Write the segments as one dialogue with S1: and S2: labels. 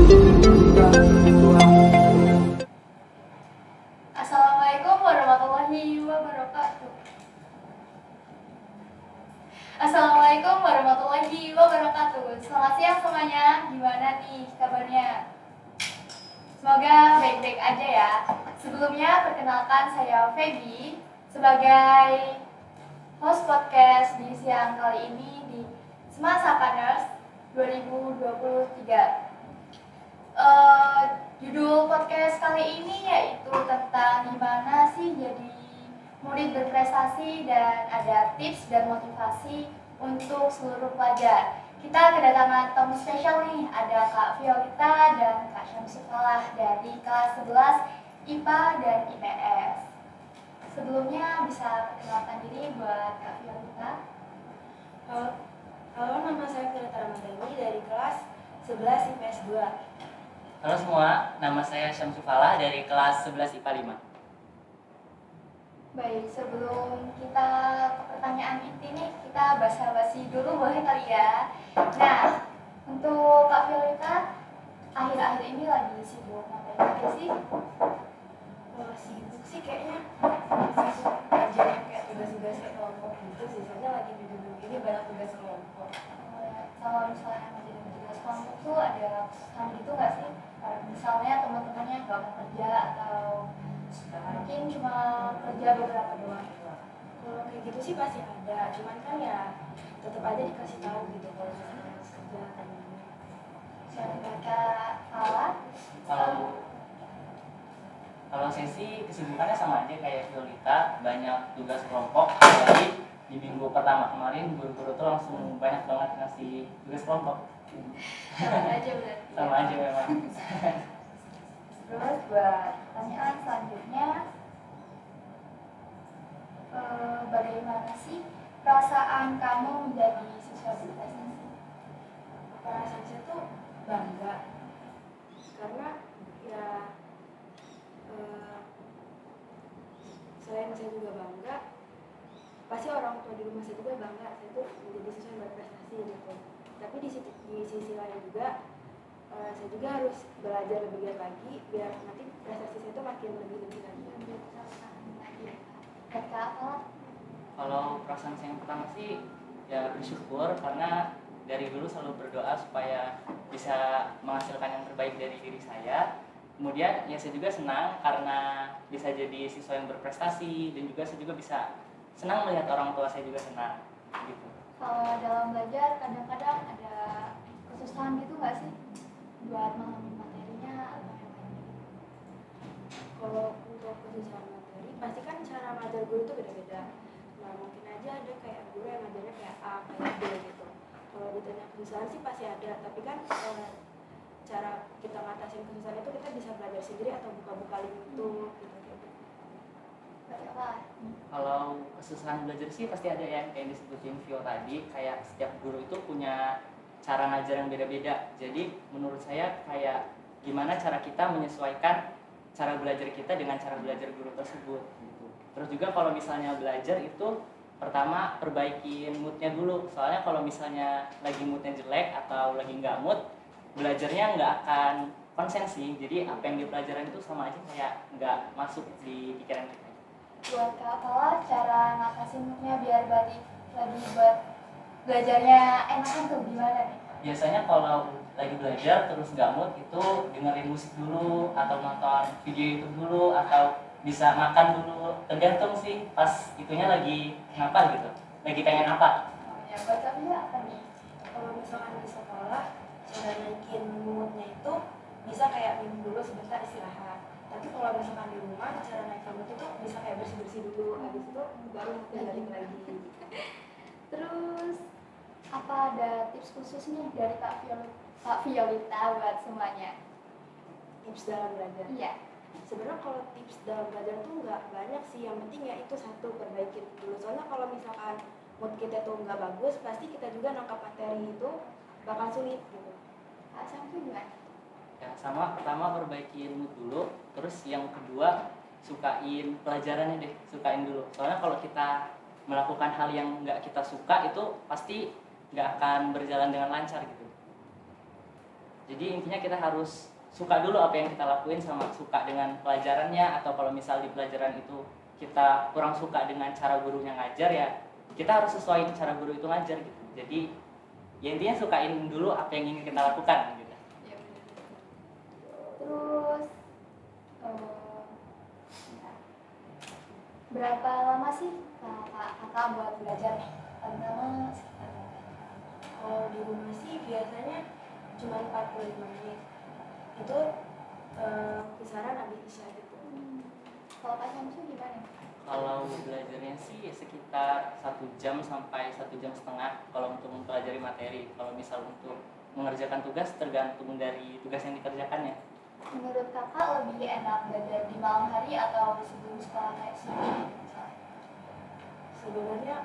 S1: Assalamualaikum warahmatullahi wabarakatuh. Assalamualaikum warahmatullahi wabarakatuh. Selamat siang semuanya. Gimana nih kabarnya? Semoga baik-baik aja ya. Sebelumnya perkenalkan saya Feby sebagai host podcast di siang kali ini di Semasa Kaners 2023. Judul podcast kali ini yaitu tentang gimana sih jadi murid berprestasi dan ada tips dan motivasi untuk seluruh pelajar. Kita kedatangan tamu spesial nih, ada Kak Violita dan Kak Syamsufalah dari kelas 11 IPA dan IPS. Sebelumnya bisa perkenalkan diri buat Kak Violita.
S2: Halo, nama saya Violita Ramadhani dari kelas 11 IPS 2.
S3: Halo semua, nama saya Syamsufala dari kelas 11 IPA 5.
S1: Baik, sebelum kita ke pertanyaan inti nih, kita basa-basi dulu boleh kali ya. Nah, untuk Kak Violita, akhir-akhir ini lagi sibuk ngapain aja sih?
S2: Sibuk sih kayaknya sibuk kerjanya kayak tugas-tugas kayak kelompok gitu sih. Soalnya lagi di dulu ini banyak tugas kelompok.
S1: Kalau misalnya ngajarin tugas kelompok tuh ada kesusahan gitu nggak sih? Misalnya teman-temannya nggak mau kerja atau mungkin cuma kerja beberapa doang.
S2: Kalau kayak gitu sih pasti ada, cuman kan ya tetap aja dikasih tahu gitu kalau misalnya harus kerja atau gimana.
S1: Soalnya mereka salah.
S3: Kalau saya sih kesibukannya sama aja kayak Violita, banyak tugas kelompok. Jadi di minggu pertama kemarin guru-guru tuh langsung banyak banget ngasih tugas kelompok.
S1: Sama aja berarti.
S3: Sama aja memang.
S1: Terus buat pertanyaan selanjutnya, bagaimana sih perasaan kamu menjadi siswa berprestasi?
S2: Perasaan saya tuh bangga karena ya selain saya juga bangga, pasti orang tua di rumah saya juga bangga saya tuh menjadi siswa yang berprestasi gitu. Tapi di sisi lain juga saya juga harus belajar lebih giat lagi biar nanti prestasi saya tuh makin lebih lagi.
S3: Kalau perasaan saya yang pertama sih ya bersyukur karena dari dulu selalu berdoa supaya bisa menghasilkan yang terbaik dari diri saya. Kemudian ya saya juga senang karena bisa jadi siswa yang berprestasi dan juga saya juga bisa senang melihat orang tua saya juga senang gitu.
S1: Kalau dalam belajar kadang-kadang ada kesusahan gitu nggak sih buat memahami materinya atau yang lainnya?
S2: Kalau untuk kesusahan materi, pasti kan cara ngajar guru itu beda-beda. Nah mungkin aja ada kayak guru yang ngajarnya kayak A, kayak B gitu. Kalau ditanya kesusahan sih pasti ada, tapi kan cara kita ngatasin kesusahan itu kita bisa belajar sendiri atau buka-buka link YouTube gitu.
S3: Kalau kesusahan belajar sih pasti ada ya, kayak disebutin Vio tadi, kayak setiap guru itu punya cara ngajar yang beda-beda. Jadi menurut saya kayak gimana cara kita menyesuaikan cara belajar kita dengan cara belajar guru tersebut gitu. Terus juga kalau misalnya belajar itu pertama perbaikin moodnya dulu, soalnya kalau misalnya lagi moodnya jelek atau lagi nggak mood, belajarnya nggak akan konsen sih. Jadi apa yang dipelajaran itu sama aja kayak nggak masuk di pikiran kita.
S1: Buat Kak Fala, cara ngatasin moodnya biar balik lagi buat belajarnya enakan tuh gimana nih?
S3: Biasanya kalau lagi belajar terus nggak mood itu dengerin musik dulu atau nonton video YouTube dulu atau bisa makan dulu, tergantung sih pas itunya lagi ngapa gitu, lagi pengen apa.
S1: Ya buat Kak Fala apa nih?
S2: Kalau misalkan di sekolah, cara naikin moodnya itu bisa kayak minum dulu sebentar istirahat. Tapi kalau misalkan di rumah, cara naikin mood itu bisa kayak bersih-bersih dulu, habis itu baru balik lagi.
S1: Terus apa ada tips khusus nih dari Kak Violita buat semuanya?
S2: Tips dalam belajar.
S1: Iya.
S2: Sebenarnya kalau tips dalam belajar tuh nggak banyak sih, yang penting ya itu satu, perbaikin dulu. Soalnya kalau misalkan mood kita tuh nggak bagus, pasti kita juga nangkap materi itu bakal sulit gitu.
S1: Sampai gimana?
S3: Ya sama, pertama perbaikin mood dulu, terus yang kedua sukain pelajarannya deh, sukain dulu. Soalnya kalau kita melakukan hal yang nggak kita suka itu pasti nggak akan berjalan dengan lancar gitu. Jadi intinya kita harus suka dulu apa yang kita lakuin, sama suka dengan pelajarannya, atau kalau misal di pelajaran itu kita kurang suka dengan cara gurunya ngajar, ya kita harus sesuaiin cara guru itu ngajar gitu. Jadi ya intinya sukain dulu apa yang ingin kita lakukan gitu.
S1: Ya, benar. Terus bentar. Berapa lama sih kakak buat belajar nih? Paling lama sekitar berapa?
S2: Kalau di rumah sih biasanya cuma 45 menit. Itu kisaran habis isya gitu.
S1: Kalau Kak Syamsu gimana?
S3: Kalau belajarnya sih sekitar 1 jam sampai 1,5 jam kalau untuk mempelajari materi. Kalau misal untuk mengerjakan tugas tergantung dari tugas yang dikerjakannya.
S1: Menurut kakak lebih enak belajar di malam hari atau sebelum sekolah kayak subuh misalnya?
S2: Sebenarnya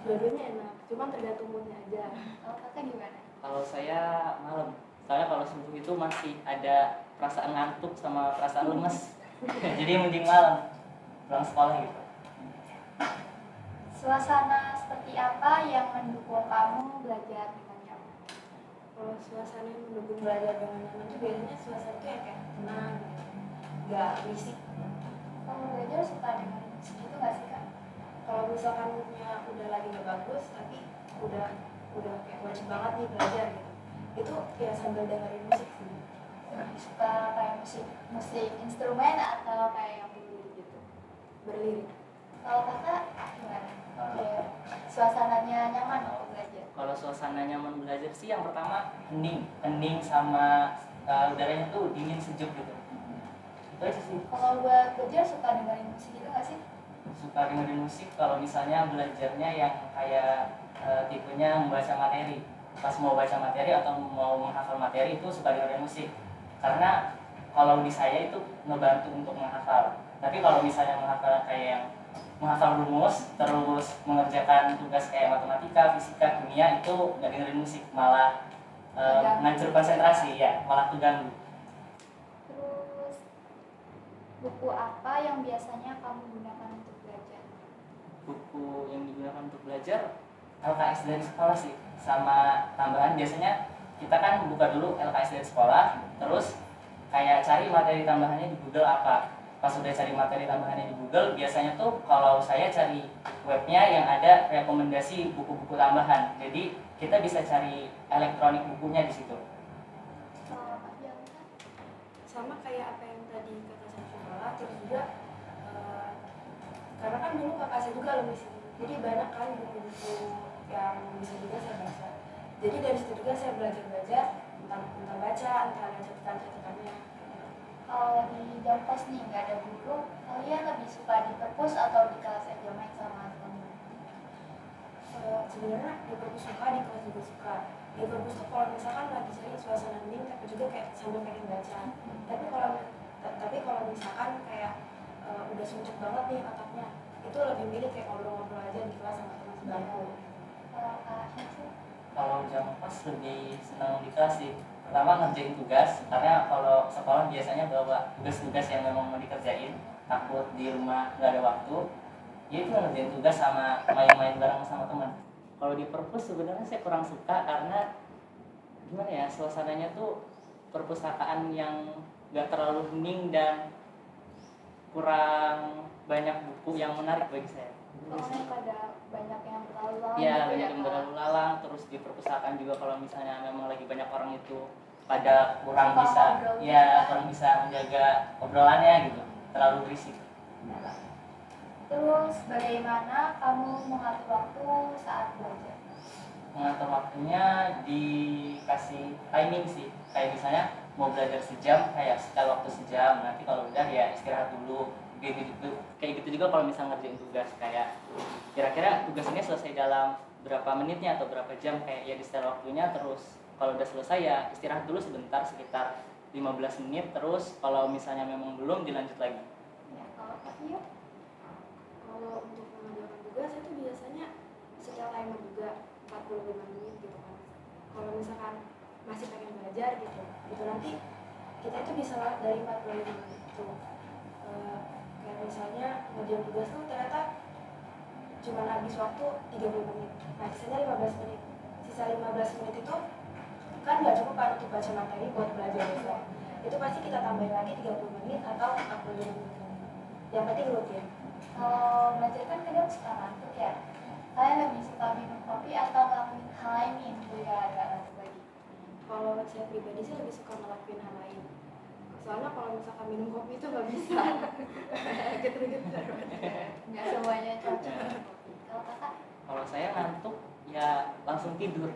S2: dua-duanya enak, cuma tergantung moodnya aja.
S1: Kalau kakak gimana?
S3: Kalau saya malam, soalnya kalau subuh itu masih ada perasaan ngantuk sama perasaan lemes. Jadi mending malam pulang sekolah gitu.
S1: Suasana seperti apa yang mendukung kamu belajar dengan nyaman?
S2: Kalau suasana yang mendukung belajar dengan nyaman itu biasanya suasana itu yang kayak tenang, nggak berisik.
S1: Kamu belajar suka dengan musik itu nggak sih kak?
S2: Kalau misalkan moodnya udah lagi nggak bagus, tapi udah kayak wajib banget nih belajar gitu, itu ya sambil dengerin musik sih.
S1: Lebih suka kayak musik instrumen atau kayak yang berlirik gitu?
S2: Berlirik.
S1: Kalau kakak gimana? Kayak suasananya nyaman untuk belajar?
S3: Kalau suasana nyaman belajar sih yang pertama hening sama udaranya tuh dingin sejuk gitu. Itu aja sih.
S1: Kalau buat belajar suka dengerin musik itu nggak sih?
S3: Suka dengerin musik kalau misalnya belajarnya yang kayak tipenya membaca materi. Pas mau baca materi atau mau menghafal materi itu suka dengerin musik. Karena kalau di saya itu ngebantu untuk menghafal. Tapi kalau misalnya menghafal kayak yang menghafal rumus terus mengerjakan tugas kayak matematika, fisika, kimia itu nggak dengerin musik, malah ngancur konsentrasi ya, malah terganggu.
S1: Terus buku apa yang biasanya kamu gunakan untuk belajar?
S3: Buku yang digunakan untuk belajar LKS dari sekolah sih, sama tambahan biasanya kita kan buka dulu LKS dari sekolah, terus kayak cari materi tambahannya di Google apa. Pas udah cari materi tambahannya di Google, biasanya tuh kalau saya cari webnya yang ada rekomendasi buku-buku tambahan. Jadi kita bisa cari elektronik bukunya di situ.
S1: Kalau Kak Bianca?
S2: Sama kayak apa yang tadi kakak saya coba, terus juga karena kan dulu kakak saya juga alumni sini, jadi banyak kan buku-buku yang bisa juga saya baca. Jadi dari situ juga saya belajar tentang baca, entah ada catatan-catatannya.
S1: Kalau di jam kos nih nggak ada guru, kalian lebih suka di perpus atau di kelas aja main sama teman?
S2: Sebenarnya di perpus suka, di kelas juga suka. Di perpus tuh kalau misalkan lagi cari suasana hening, tapi juga kayak sambil pengen baca. Tapi kalau misalkan kayak udah suntuk banget nih otaknya, itu lebih milih kayak ngobrol-ngobrol aja di kelas sama teman sebangku.
S1: Kalau Kak Syamsu?
S3: Kalau jam pas lebih senang di kelas sih. Pertama ngerjain tugas, karena kalau sekolah biasanya bawa tugas-tugas yang memang mau dikerjain, takut di rumah nggak ada waktu. Ya itu ngerjain tugas sama main-main bareng sama teman. Kalau di perpus sebenarnya saya kurang suka karena gimana ya, suasananya tuh perpustakaan yang nggak terlalu hening dan kurang banyak buku yang menarik bagi saya.
S1: Soalnya pada banyak yang berlalu lalang
S3: Iya,
S1: gitu
S3: banyak
S1: ya,
S3: yang
S1: Kak?
S3: berlalu lalang. Terus di perpustakaan juga kalau misalnya memang lagi banyak orang itu pada kurang
S1: Suka
S3: bisa,
S1: ngobrol gitu
S3: ya
S1: kan?
S3: kurang bisa menjaga obrolannya gitu, terlalu berisik.
S1: Terus bagaimana kamu mengatur waktu saat belajar?
S3: Mengatur waktunya dikasih timing sih, kayak misalnya mau belajar sejam, kayak setelah waktu sejam, nanti kalau udah ya istirahat dulu. Kayak gitu juga kalau misalnya ngerjain tugas, kayak kira-kira tugas ini selesai dalam berapa menitnya atau berapa jam, kayak ya di setel waktunya. Terus kalau udah selesai ya istirahat dulu sebentar sekitar 15 menit, terus kalau misalnya memang belum dilanjut lagi.
S1: Ya, kalau Kak Tio?
S2: Kalau untuk mengerjakan tugas itu biasanya setel timer juga 45 menit gitu kan. Kalau misalkan masih pengen belajar gitu nanti kita itu bisa lewat dari 45 menit itu. Kayak misalnya ngerjain tugas tuh ternyata cuma habis waktu 30 menit. Nah, sisanya 15 menit. Sisa 15 menit itu kan nggak cukup kan untuk baca materi buat belajar besok. Itu pasti kita tambahin lagi 30 menit atau 45 menit. Yang penting rutin.
S1: Kalau belajar kan kadang suka ngantuk ya. Saya lebih suka minum kopi atau ngelakuin hal lain nih biar agak ngantuk lagi.
S2: Kalau saya pribadi sih lebih suka ngelakuin hal lain. Soalnya kalau misalkan minum kopi itu nggak bisa. Geter-geter.
S1: Nggak semuanya cocok minum kopi. Kalau kakak?
S3: Kalau saya ngantuk ya langsung tidur.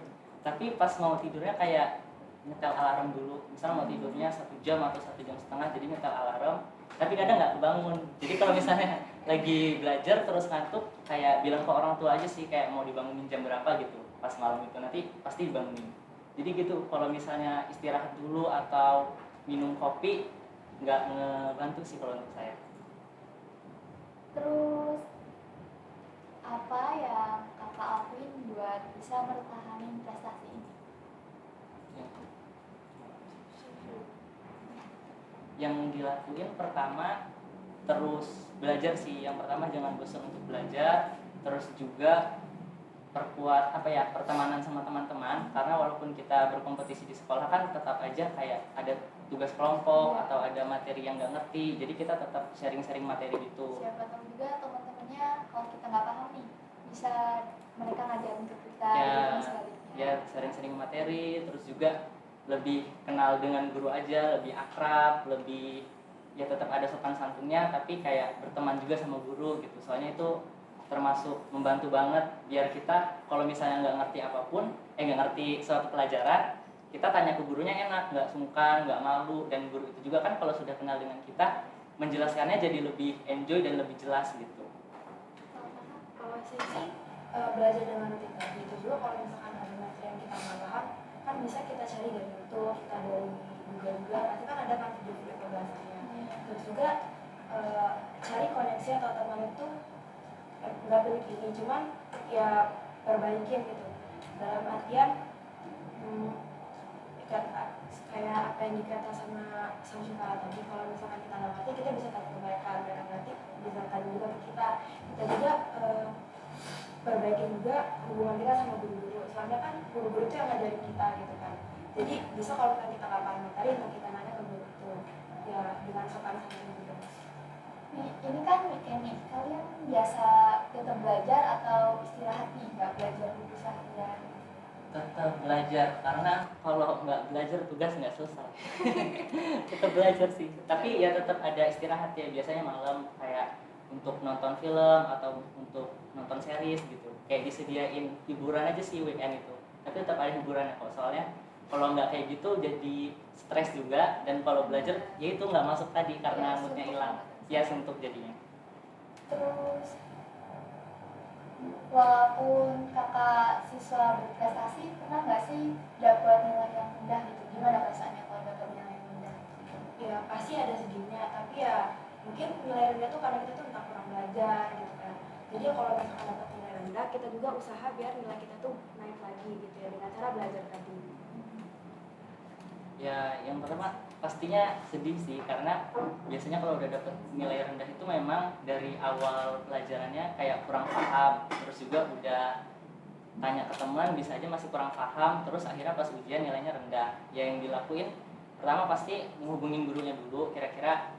S3: Tapi pas mau tidurnya kayak nyetel alarm dulu. Misal mau tidurnya 1 jam atau 1,5 jam, jadi nyetel alarm. Tapi kadang nggak kebangun. Jadi kalau misalnya lagi belajar terus ngantuk, kayak bilang ke orang tua aja sih kayak mau dibangunin jam berapa gitu. Pas malam itu nanti pasti dibangunin. Jadi gitu. Kalau misalnya istirahat dulu atau minum kopi nggak ngebantu sih kalau untuk saya.
S1: Terus apa yang kakak lakuin buat bisa mempertahankan prestasi ini?
S3: Yang dilakuin pertama terus belajar sih. Yang pertama jangan bosan untuk belajar, terus juga perkuat pertemanan sama teman-teman, karena walaupun kita berkompetisi di sekolah kan tetap aja kayak ada tugas kelompok atau ada materi yang nggak ngerti, jadi kita tetap sharing-sharing materi gitu.
S1: Siapa tahu juga teman-temannya kalau kita nggak paham nih bisa mereka ngajarin ke kita dan sebaliknya.
S3: Ya sharing-sharing materi, terus juga lebih kenal dengan guru aja, lebih akrab, lebih ya tetap ada sopan santunnya, tapi kayak berteman juga sama guru gitu. Soalnya itu termasuk membantu banget biar kita kalau misalnya nggak ngerti apapun, nggak ngerti suatu pelajaran, kita tanya ke gurunya enak, nggak sungkan, nggak malu, dan guru itu juga kan kalau sudah kenal dengan kita menjelaskannya jadi lebih enjoy dan lebih jelas gitu.
S2: Kalau saya sih belajar dengan rutin tadi itu juga. Kalau misalkan ada materi yang kita nggak paham, kan bisa kita cari dari YouTube, kita dari Google juga, nanti kan ada kan video-video pembahasannya. Terus juga cari koneksi atau teman itu nggak pilih ini, cuman ya perbaikin gitu. Dalam artian kayak apa yang dikata sama Samsung tadi, kalau misalkan kita nggak ngerti kita bisa tanya ke mereka, dan nanti bisa tanya juga ke kita juga perbaikin juga hubungan kita sama guru-guru. Soalnya kan guru-guru itu yang ngajarin kita gitu kan. Jadi bisa kalau kita nggak paham materi, untuk kita nanya ke guru itu ya dengan sopan sama guru.
S1: Ini kan weekend nih, kalian biasa tetap belajar atau istirahat nih, nggak belajar dulu seharian?
S3: Tetap belajar, karena kalau nggak belajar tugas nggak selesai. Tetap belajar sih, tapi ya tetap ada istirahat ya, biasanya malam kayak untuk nonton film atau untuk nonton series gitu, kayak disediain hiburan aja sih weekend itu. Tapi tetap ada hiburannya kok, soalnya kalau nggak kayak gitu jadi stres juga, dan kalau belajar ya itu nggak masuk tadi karena moodnya hilang, ya suntuk jadinya.
S1: Terus walaupun kakak siswa berprestasi, pernah nggak sih dapat nilai yang rendah gitu? Gimana perasaannya kalau dapat nilai yang rendah?
S2: Ya pasti ada sedihnya, tapi ya mungkin nilai rendah tuh karena kita tuh entah kurang belajar gitu kan. Jadi kalau misalkan dapat nilai rendah, kita juga usaha biar nilai kita tuh naik lagi gitu ya, dengan cara belajar tadi.
S3: Ya yang pertama pastinya sedih sih, karena biasanya kalau udah dapet nilai rendah itu memang dari awal pelajarannya kayak kurang paham, terus juga udah tanya ke teman bisa aja masih kurang paham, terus akhirnya pas ujian nilainya rendah. Ya yang dilakuin pertama pasti menghubungin gurunya dulu, kira-kira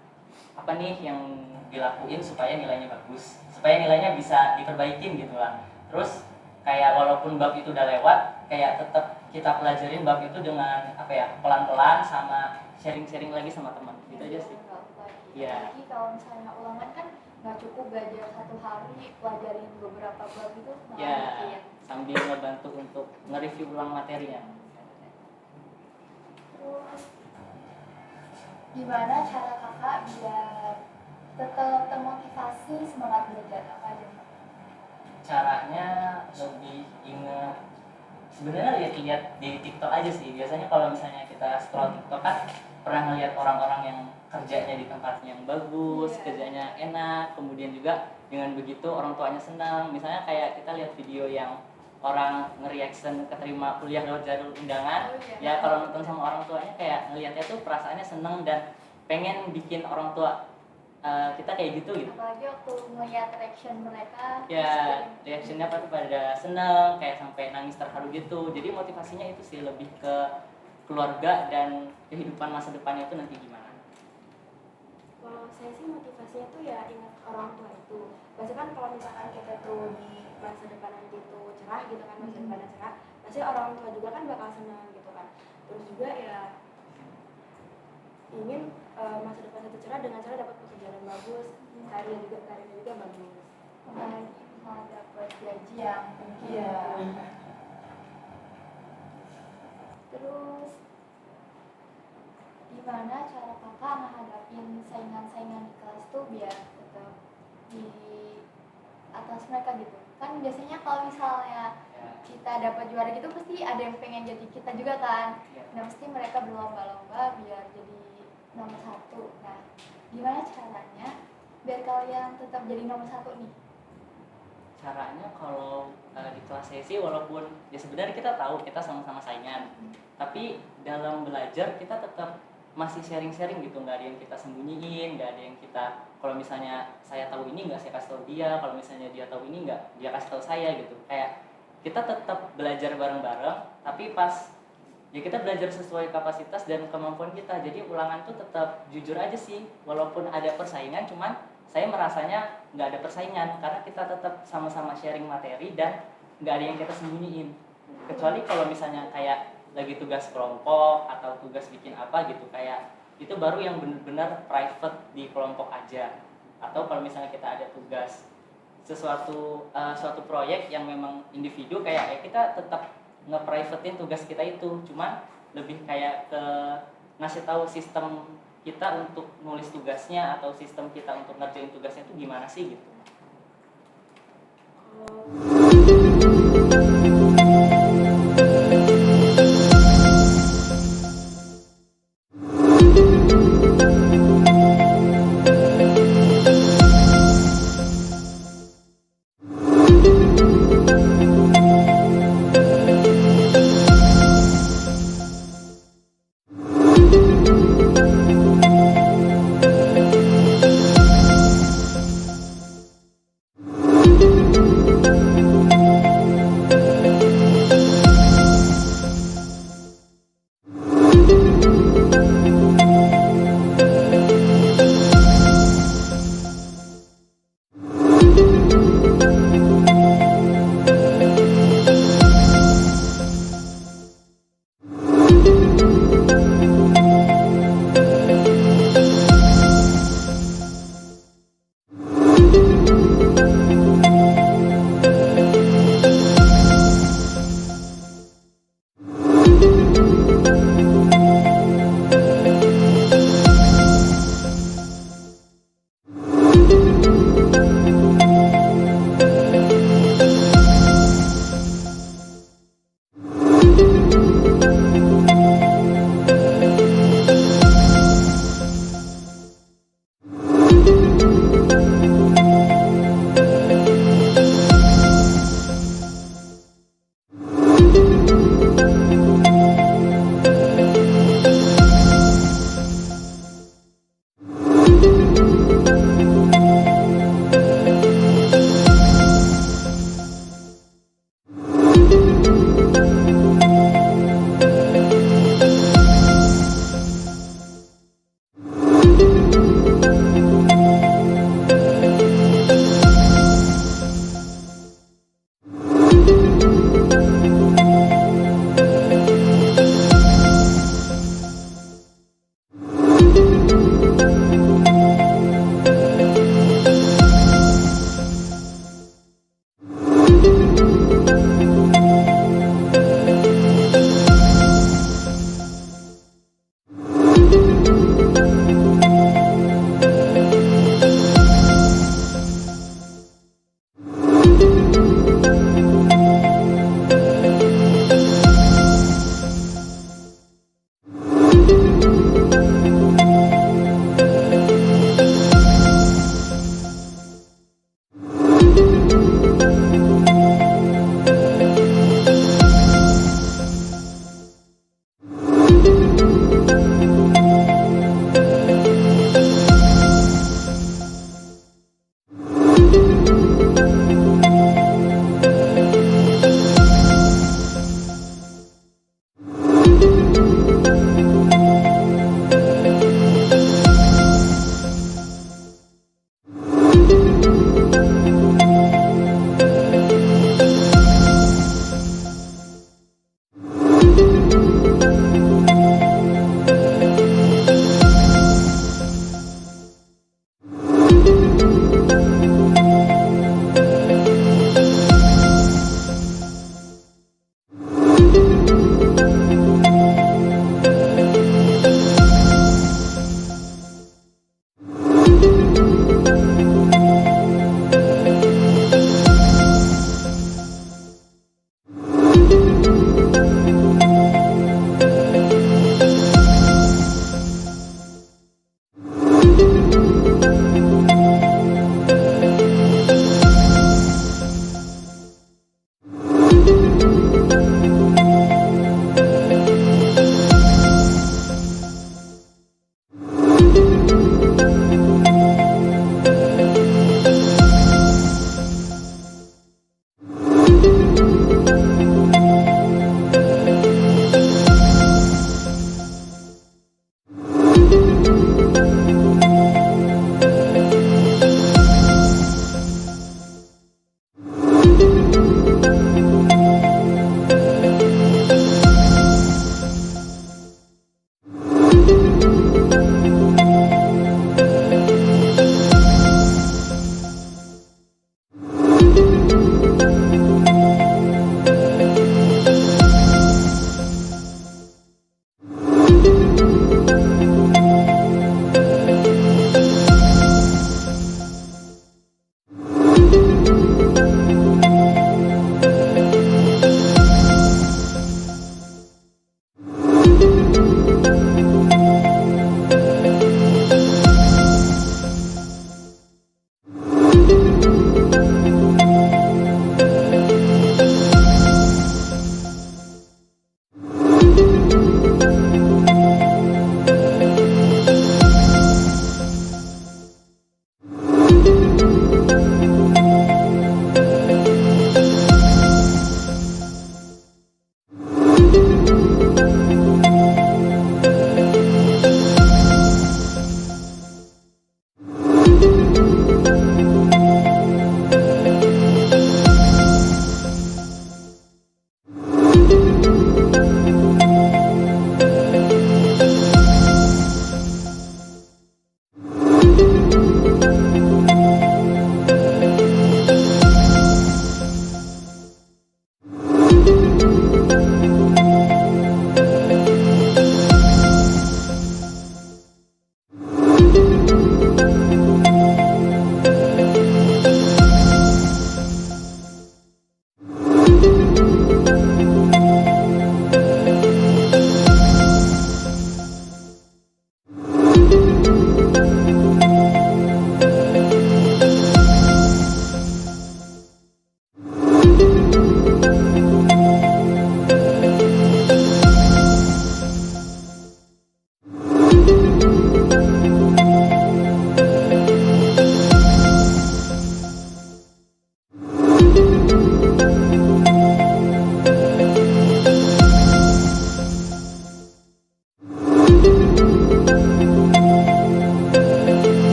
S3: apa nih yang dilakuin supaya nilainya bagus, supaya nilainya bisa diperbaikin gitu lah. Terus kayak walaupun bab itu udah lewat, kayak tetap kita pelajarin bab itu dengan pelan-pelan, sama sharing-sharing lagi sama teman gitu aja sih.
S1: Iya. Jadi kalau misalnya ulangan kan nggak cukup belajar 1 hari pelajarin beberapa bab itu,
S3: Ya, sambil ngebantu untuk nge-review ulang materinya.
S1: Terus gimana cara kakak biar tetap termotivasi semangat belajar, apa aja?
S3: Caranya lebih ingat, sebenarnya lihat-lihat di TikTok aja sih. Biasanya kalau misalnya kita scroll TikTok kan pernah ngeliat orang-orang yang kerjanya di tempat yang bagus, kerjanya enak, kemudian juga dengan begitu orang tuanya senang. Misalnya kayak kita lihat video yang orang nge-reaction keterima kuliah lewat jalur undangan, ya kalau nonton sama orang tuanya kayak ngelihatnya tuh perasaannya seneng dan pengen bikin orang tua kita kayak gitu.
S1: Apalagi waktu melihat reaction mereka,
S3: Ya reactionnya pada seneng, kayak sampai nangis terharu gitu. Jadi motivasinya itu sih lebih ke keluarga dan kehidupan masa depannya itu nanti gimana?
S2: Kalau saya sih motivasinya tuh ya ingat orang tua itu. Pasti kan kalau misalkan kita tuh di masa depan nanti tuh cerah gitu kan, masa depannya cerah, pasti orang tua juga kan bakal senang gitu kan. Terus juga ya ingin masa depan itu cerah dengan cara dapat pekerjaan yang bagus, karirnya juga bagus.
S1: Apalagi misalnya dapat gaji yang tinggi
S2: Iya.
S1: ya. Terus gimana cara kakak menghadapin saingan-saingan di kelas tuh biar tetap di atas mereka gitu? Kan biasanya kalau misalnya
S3: Ya,
S1: kita dapat juara gitu pasti ada yang pengen jadi kita juga kan.
S3: ya.
S1: Nah pasti mereka berlomba-lomba biar jadi nomor satu. Nah gimana caranya biar kalian tetap jadi nomor satu nih?
S3: Caranya kalau di kelas saya sih, walaupun ya sebenarnya kita tahu kita sama-sama saingan, tapi dalam belajar kita tetap masih sharing-sharing gitu, nggak ada yang kita sembunyiin, nggak ada yang kita, kalau misalnya saya tahu ini nggak saya kasih tahu dia, kalau misalnya dia tahu ini nggak dia kasih tahu saya gitu. Kayak kita tetap belajar bareng-bareng, tapi pas ya kita belajar sesuai kapasitas dan kemampuan kita. Jadi ulangan tuh tetap jujur aja sih, walaupun ada persaingan, cuman saya merasanya nggak ada persaingan karena kita tetap sama-sama sharing materi dan nggak ada yang kita sembunyiin. Kecuali kalau misalnya kayak lagi tugas kelompok atau tugas bikin apa gitu, kayak itu baru yang benar-benar private di kelompok aja. Atau kalau misalnya kita ada tugas suatu proyek yang memang individu, kayak ya kita tetap nge-privatein tugas kita itu, cuman lebih kayak ke ngasih tahu sistem kita untuk nulis tugasnya atau sistem kita untuk ngerjain tugasnya itu gimana sih gitu.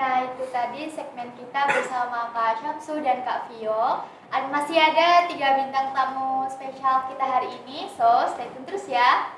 S1: Nah, itu tadi segmen kita bersama Kak Syamsu dan Kak Vio. Masih ada 3 bintang tamu spesial kita hari ini, so stay tune terus ya.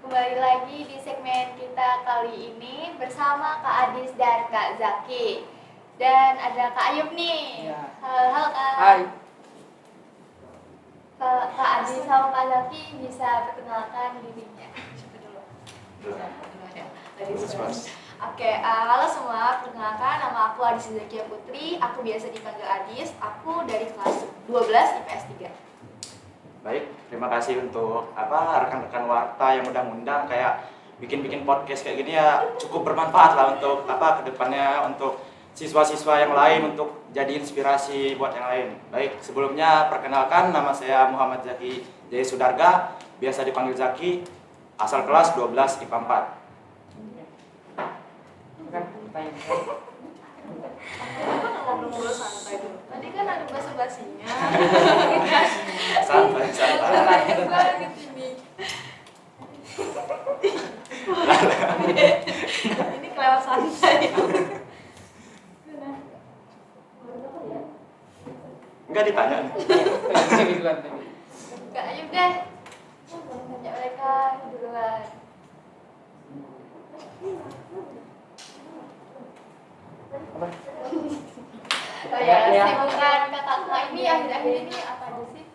S1: Kembali lagi di segmen kita kali ini bersama Kak Adis dan Kak Zaki. Dan ada Kak Ayub nih.
S3: Ya.
S1: Halo Kak.
S3: Hai.
S1: kalau Pak Zaki bisa perkenalkan dirinya.
S2: Siapa dulu?
S4: Terus, Mas.
S2: Oke, halo semua, perkenalkan nama aku Adis Zakia Putri, aku biasa dipanggil Adis, aku dari kelas 12 IPS 3.
S4: Baik, terima kasih untuk rekan-rekan warta yang udah ngundang kayak bikin podcast kayak gini ya cukup bermanfaat lah untuk kedepannya untuk siswa-siswa yang lain untuk jadi inspirasi buat yang lain. Baik, sebelumnya perkenalkan nama saya Muhammad Zaki Jaya Sudarga, biasa dipanggil Zaki, asal kelas 12 IPA 4.
S3: Kan pertanyaan
S2: Ngobrol santai dulu. Tadi kan ada basa-basinya.
S4: Santai.
S2: Santai banget ini. Ini kelewat santai.
S4: Enggak ditanya nih.
S1: Enggak, ayo deh. Tanya mereka duluan. Oh ya, kesibukan kakak ini akhir-akhir ini apa aja sih?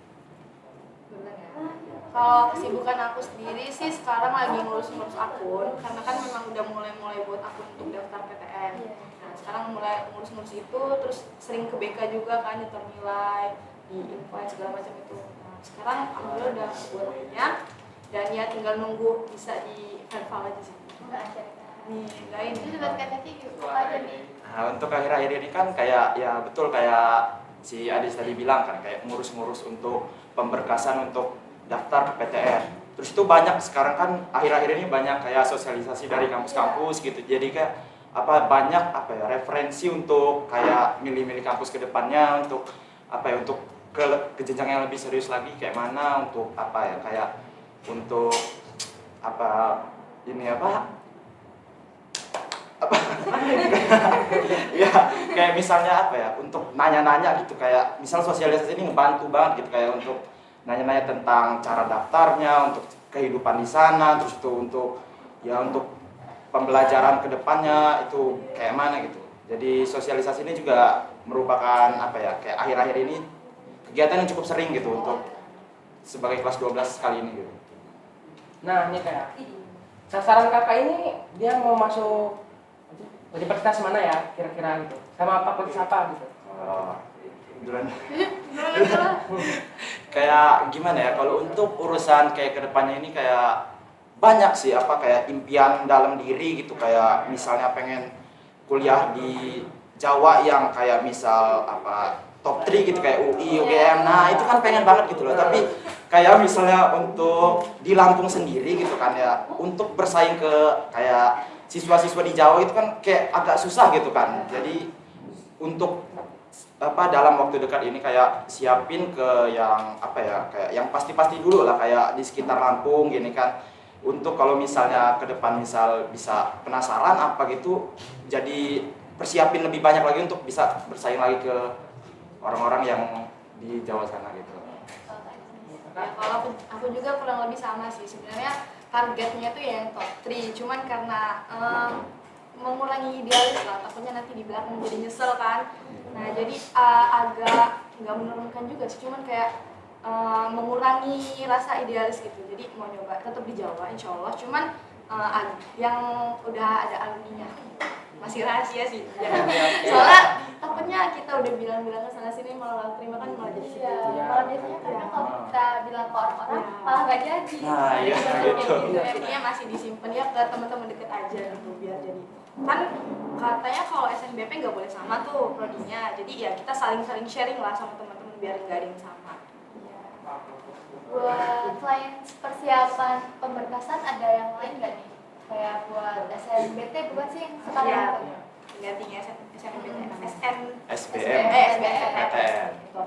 S2: Kalau kesibukan aku sendiri sih sekarang lagi ngurus-ngurus akun karena kan memang udah mulai buat akun untuk daftar PTN. Nah, sekarang mulai ngurus-ngurus itu terus sering ke BK juga kan nyetor nilai, di invite segala macam itu. Nah, sekarang alhamdulillah udah buat minyak dan ya tinggal nunggu bisa di verify aja sih.
S1: Enggak aja.
S2: Nih, enggak ini.
S1: Itu buat kakak apa aja nih?
S4: Nah, untuk akhir-akhir ini kan kayak ya betul kayak si Adis tadi bilang kan kayak ngurus-ngurus untuk pemberkasan untuk daftar ke PTN. Terus itu banyak sekarang kan akhir-akhir ini banyak kayak sosialisasi dari kampus-kampus gitu. Jadi kayak banyak referensi untuk kayak milih-milih kampus ke depannya untuk untuk ke jenjang yang lebih serius lagi kayak mana untuk kayak untuk ya kayak misalnya untuk nanya-nanya gitu kayak misal sosialisasi ini ngebantu banget gitu kayak untuk nanya-nanya tentang cara daftarnya, untuk kehidupan di sana, terus itu untuk pembelajaran kedepannya itu kayak mana gitu. Jadi sosialisasi ini juga merupakan kayak akhir-akhir ini kegiatan yang cukup sering gitu untuk sebagai kelas 12 kali ini gitu.
S5: Nah ini kayak sasaran kakak ini dia mau masuk universitas mana ya kira-kira gitu, sama fakultas apa gitu.
S4: Kayak gimana ya kalau untuk urusan kayak kedepannya ini kayak banyak sih kayak impian dalam diri gitu kayak misalnya pengen kuliah di Jawa yang kayak misal top 3 gitu kayak UI, UGM. Nah, itu kan pengen banget gitu loh. Tapi kayak misalnya untuk di Lampung sendiri gitu kan ya, untuk bersaing ke kayak siswa-siswa di Jawa itu kan kayak agak susah gitu kan. Jadi untuk dalam waktu dekat ini kayak siapin ke yang kayak yang pasti-pasti dulu lah kayak di sekitar Lampung gini kan. Untuk kalau misalnya ke depan misal bisa penasaran gitu, jadi persiapin lebih banyak lagi untuk bisa bersaing lagi ke orang-orang yang di Jawa sana gitu.
S2: Ya, kalau aku juga kurang lebih sama sih sebenarnya targetnya tuh ya yang top 3 cuman karena mengurangi idealis lah takutnya nanti di belakang jadi nyesel kan. Nah jadi agak nggak menurunkan juga sih cuman kayak mengurangi rasa idealis gitu. Jadi mau nyoba tetap di Jawa insya Allah cuman yang udah ada alumninya masih rahasia sih jangan. Soalnya takutnya kita udah bilang-bilang ke sana sini malah terima kan malah jadi
S1: Malah biasanya karena kalau kita bilang ke orang-orang malah nggak jadi.
S4: Nah, iya gitu.
S2: Intinya masih disimpan ya ke teman-teman deket aja gitu biar jadi kan katanya kalau SNBP nggak boleh sama tuh prodinya. Jadi ya kita saling-saling sharing lah sama teman-teman biar nggak ada yang sama.
S1: Buat selain persiapan pemberkasan ada yang lain nggak nih? Kayak buat SNBT bukan sih yang sekarang?
S2: Iya. Gantinya SNBP,
S4: SBM, PTN.
S2: Gitu.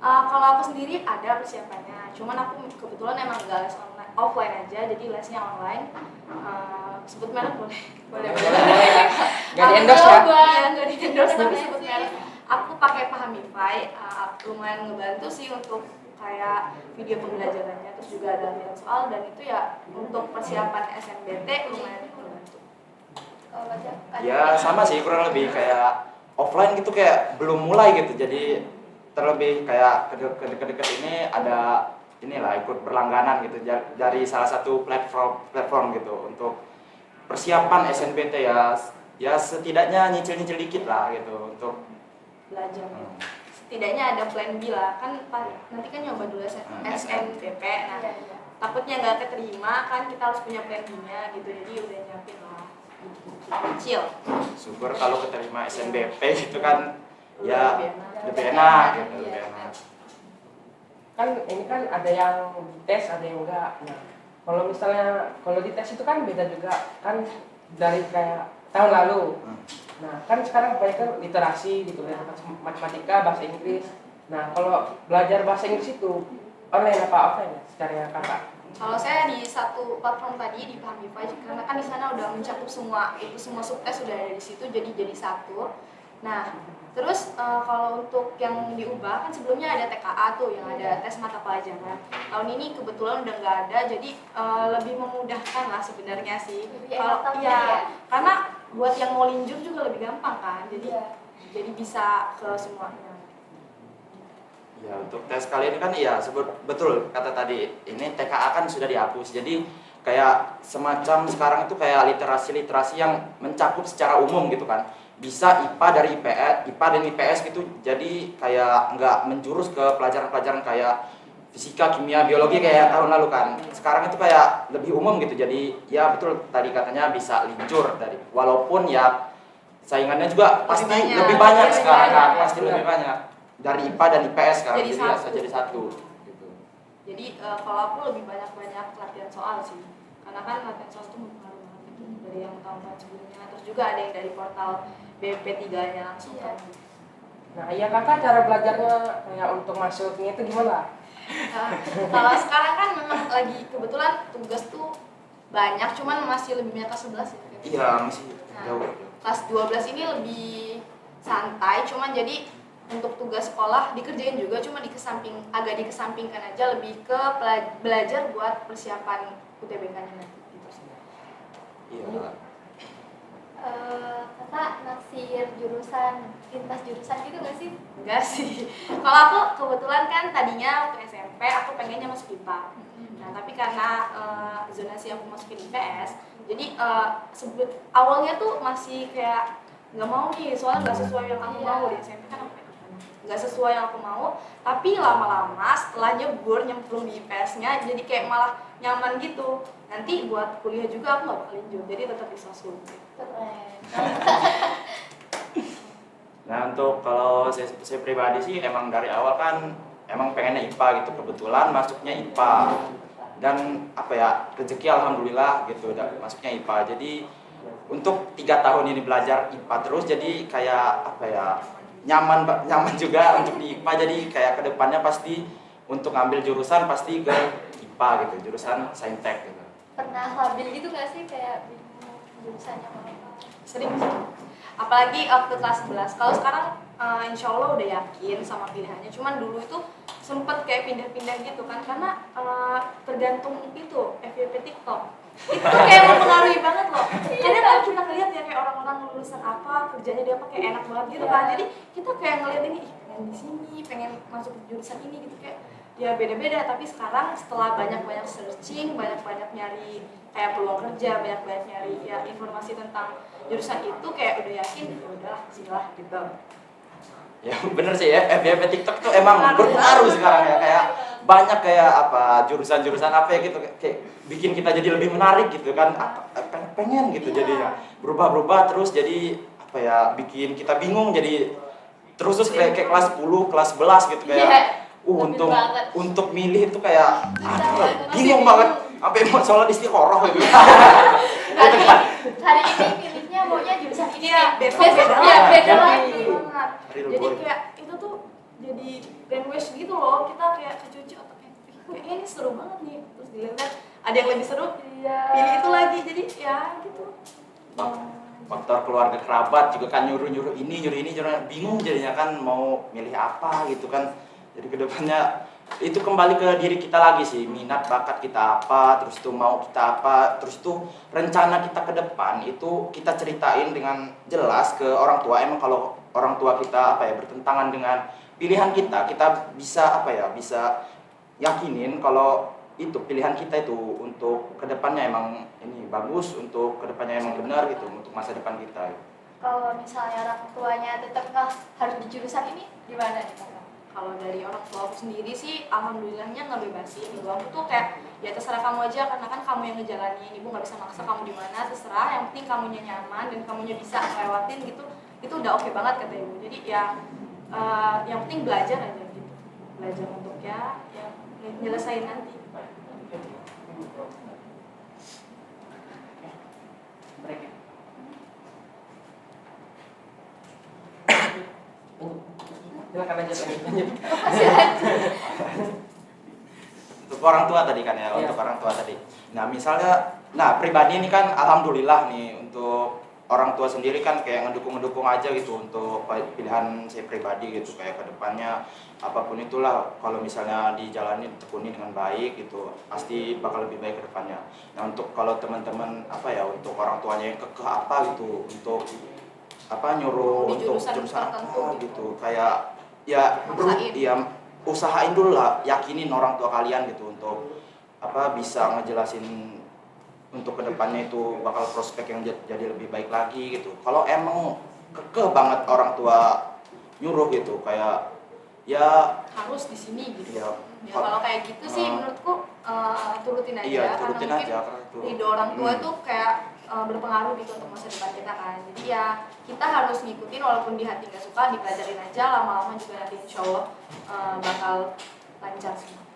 S2: Kalau aku sendiri ada persiapannya, cuman aku kebetulan emang nggak les online, offline aja, jadi lesnya online. Sebut merek boleh? Boleh.
S5: Nggak di endorse ya?
S2: Nggak di endorse tapi sebut merek. Aku pakai Pahamify, lumayan ngebantu sih untuk kayak video pembelajarannya, terus juga ada lihat soal dan itu ya untuk persiapan SNBT lumayan membantu.
S4: Ya sama sih kurang lebih kayak offline gitu kayak belum mulai gitu. Jadi terlebih kayak ke dekat ini ada inilah ikut berlangganan gitu dari salah satu platform gitu untuk persiapan SNBT ya setidaknya nyicil dikit lah gitu untuk
S2: belajar. Setidaknya ada plan B lah, kan nanti kan nyoba dulu SNBP, nah
S1: Iya, iya.
S2: takutnya nggak keterima kan kita harus punya plan B-nya gitu, jadi udah nyiapin lah kecil.
S4: syukur kalau keterima SNBP gitu kan
S2: Udah
S4: ya
S2: lebih enak.
S4: lebih enak gitu
S1: Iya.
S4: lebih enak.
S5: Kan ini kan ada yang dites, ada yang enggak. Nah, kalau dites itu kan beda juga kan dari kayak tahun lalu. Nah, kan sekarang kebanyakan literasi gitu, matematika, bahasa Inggris. Nah, kalau belajar bahasa Inggris itu online apa offline ya secara kakak?
S2: Kalau saya di satu platform tadi di Pahmify, karena kan di sana udah mencakup semua subtes sudah ada di situ, jadi satu. Nah, terus kalau untuk yang diubah kan sebelumnya ada TKA tuh yang ada tes mata pelajaran. Tahun ini kebetulan udah nggak ada, jadi lebih memudahkan lah sebenarnya sih.
S1: Lebih
S2: Kalau
S1: enak tapi
S2: iya,
S1: ya.
S2: karena buat yang mau linjur juga lebih gampang kan.
S1: Iya.
S2: Jadi bisa ke semuanya.
S4: Ya untuk tes kali ini kan iya betul kata tadi ini TKA kan sudah dihapus jadi kayak semacam sekarang itu kayak literasi yang mencakup secara umum gitu kan bisa IPA dari IPA dan IPS gitu jadi kayak nggak menjurus ke pelajaran-pelajaran kayak fisika, kimia, biologi kayak tahun lalu kan sekarang itu kayak lebih umum gitu jadi ya betul tadi katanya bisa linjur dari walaupun ya saingannya juga pasti lebih banyak sekarang kan pasti lebih banyak dari IPA dan IPS sekarang
S2: Jadi
S4: jadi
S2: satu.
S4: jadi satu gitu.
S2: Jadi kalau aku lebih banyak latihan soal sih, karena kan latihan soal itu mempengaruhi banget gitu dari yang tahun-tahun sebelumnya. Terus juga ada yang dari portal BP3-nya langsung.
S1: Iya.
S5: Nah, iya kakak cara belajarnya kayak untuk masuknya itu gimana?
S2: Nah, kalau sekarang kan memang lagi kebetulan tugas tuh banyak, cuman masih lebih banyak kelas 11 ya.
S4: Iya masih
S2: Nah,
S4: jauh.
S2: kelas 12 ini lebih santai, cuman jadi untuk tugas sekolah dikerjain juga, cuma agak dikesampingkan aja, lebih ke belajar buat persiapan UTBK-nya nanti gitu sih.
S4: Iya.
S1: Kakak naksir lintas jurusan gitu nggak sih?
S2: Enggak sih. Kalau aku kebetulan kan tadinya waktu SMP aku pengennya masuk IPA. Nah, tapi karena zonasi aku masukin IPS, jadi awalnya tuh masih kayak nggak mau nih, soalnya nggak sesuai yang aku mau di SMP kan aku nggak sesuai yang aku mau, tapi lama-lama setelah nyemplung di IPS-nya jadi kayak malah nyaman gitu. Nanti buat kuliah juga aku nggak bakal lanjut, jadi tetap di sosum.
S1: Keren.
S4: Nah untuk kalau saya pribadi sih emang dari awal kan emang pengennya IPA gitu kebetulan masuknya IPA dan apa ya rezeki alhamdulillah gitu udah masuknya IPA jadi untuk 3 tahun ini belajar IPA terus jadi kayak apa ya nyaman juga untuk di IPA jadi kayak kedepannya pasti untuk ngambil jurusan pasti ke IPA gitu jurusan saintek gitu.
S1: Pernah labil gitu nggak sih kayak bingung jurusannya mau apa?
S2: Sering sih. Apalagi waktu kelas 11. Kalau sekarang insya Allah udah yakin sama pilihannya. Cuman dulu itu sempet kayak pindah-pindah gitu kan karena tergantung itu FYP TikTok. Itu kayak mempengaruhi banget loh. Kadang kan kita ngeliat ya kayak orang-orang lulusan apa kerjanya dia pakai enak banget gitu kan. Jadi kita kayak ngeliat ini pengen di sini, pengen masuk jurusan ini gitu kayak ya beda-beda. Tapi sekarang setelah banyak-banyak searching, banyak-banyak nyari kayak peluang kerja, banyak-banyak nyari ya informasi tentang jurusan itu kayak udah yakin ya udahlah sinilah gitu.
S4: Ya bener sih ya FYP TikTok tuh emang berpengaruh sekarang ya kayak banyak kayak apa jurusan-jurusan apa ya gitu kayak bikin kita jadi lebih menarik gitu kan pengen gitu jadinya berubah-berubah terus jadi apa ya bikin kita bingung jadi terus kayak kelas 10 kelas 11 gitu kayak untuk milih itu kayak bingung banget sampai mau sholat istiqoroh gitu.
S1: Hari ini pilihnya maunya jurusan ini nih.
S2: Besok
S1: beda lagi.
S2: Jadi kayak itu tuh jadi brainwash gitu loh, kita kayak kecuci otaknya kayak ini seru banget nih, terus dilihat ada yang lebih seru pilih itu lagi, jadi ya gitu.
S4: Faktor keluarga kerabat juga kan nyuruh ini bingung jadinya kan mau milih apa gitu kan jadi kedepannya itu kembali ke diri kita lagi sih minat bakat kita apa terus itu mau kita apa terus itu rencana kita ke depan itu kita ceritain dengan jelas ke orang tua emang kalau orang tua kita apa ya bertentangan dengan pilihan kita bisa apa ya bisa yakinin kalau itu pilihan kita itu untuk kedepannya emang ini bagus, untuk kedepannya emang benar gitu, untuk masa depan kita.
S1: Kalau misalnya orang tuanya tetap nggak harus di jurusan ini, gimana nih kakak?
S2: Kalau dari orang tua aku sendiri sih alhamdulillahnya ngebebasin. Ibu aku tuh kayak ya terserah kamu aja, karena kan kamu yang ngejalanin, ibu nggak bisa maksa kamu di mana, terserah, yang penting kamunya nyaman dan kamunya bisa lewatin gitu, itu udah oke banget kata ibu. Jadi ya yang penting belajar aja gitu, belajar untuk ya nyelesain nanti.
S3: Break ya.
S5: Silakan lanjut.
S4: Untuk orang tua tadi kan ya, untuk orang tua tadi. Nah misalnya, pribadi ini kan alhamdulillah nih untuk orang tua sendiri kan kayak ngedukung aja gitu untuk pilihan saya pribadi gitu, kayak kedepannya apapun itulah kalau misalnya dijalani tekuni dengan baik gitu pasti bakal lebih baik kedepannya. Nah untuk kalau teman-teman untuk orang tuanya yang kekeh gitu untuk nyuruh
S2: Di
S4: untuk
S2: jurusan
S4: jurusan
S2: tertentu
S4: apa gitu, kayak ya
S2: Maksain.
S4: usahain dulu lah, yakinin orang tua kalian gitu untuk bisa ngejelasin untuk kedepannya itu bakal prospek yang jadi lebih baik lagi gitu. Kalau emang kekeh banget orang tua nyuruh gitu, kayak ya
S2: harus di sini gitu.
S4: ya,
S2: Ya, kalau kayak gitu sih menurutku turutin aja,
S4: iya
S2: karena
S4: turutin
S2: mungkin
S4: aja karena itu
S2: ridho orang tua tuh kayak berpengaruh gitu untuk masa depan kita kan. Jadi ya kita harus ngikutin walaupun di hati nggak suka, dipelajarin aja, lama-lama juga nanti insya Allah bakal lancar semua.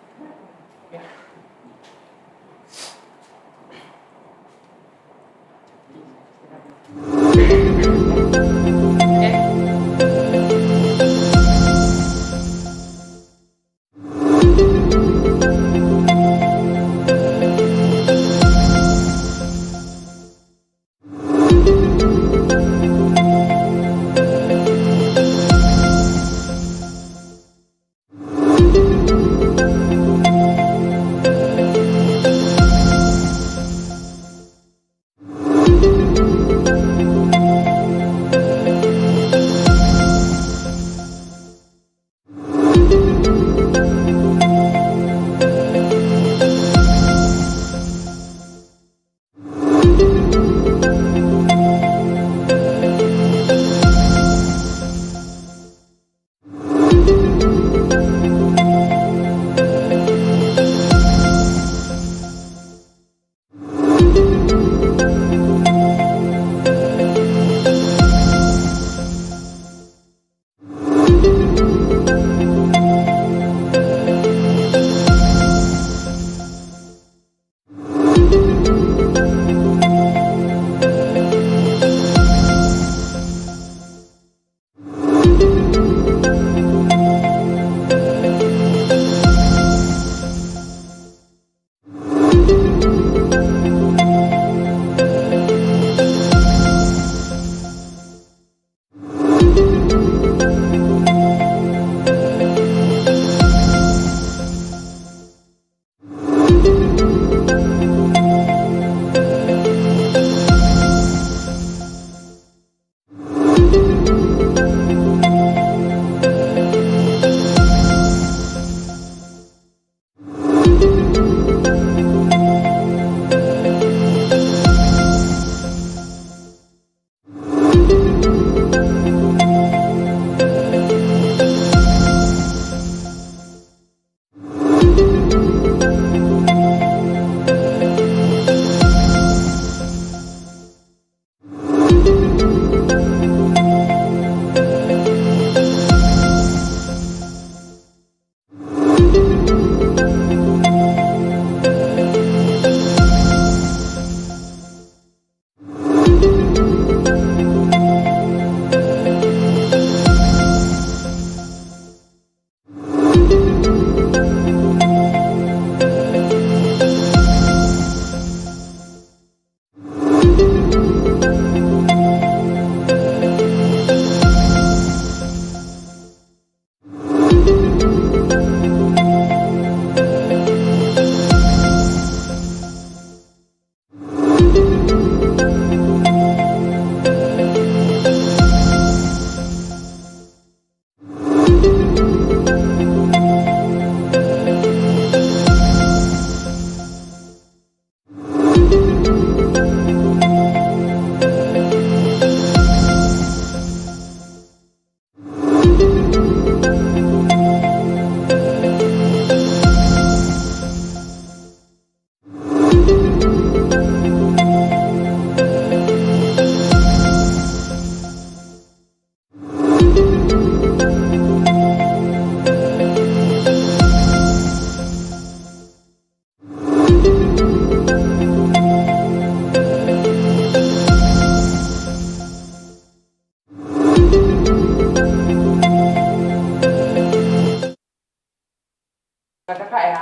S5: Kakak ya,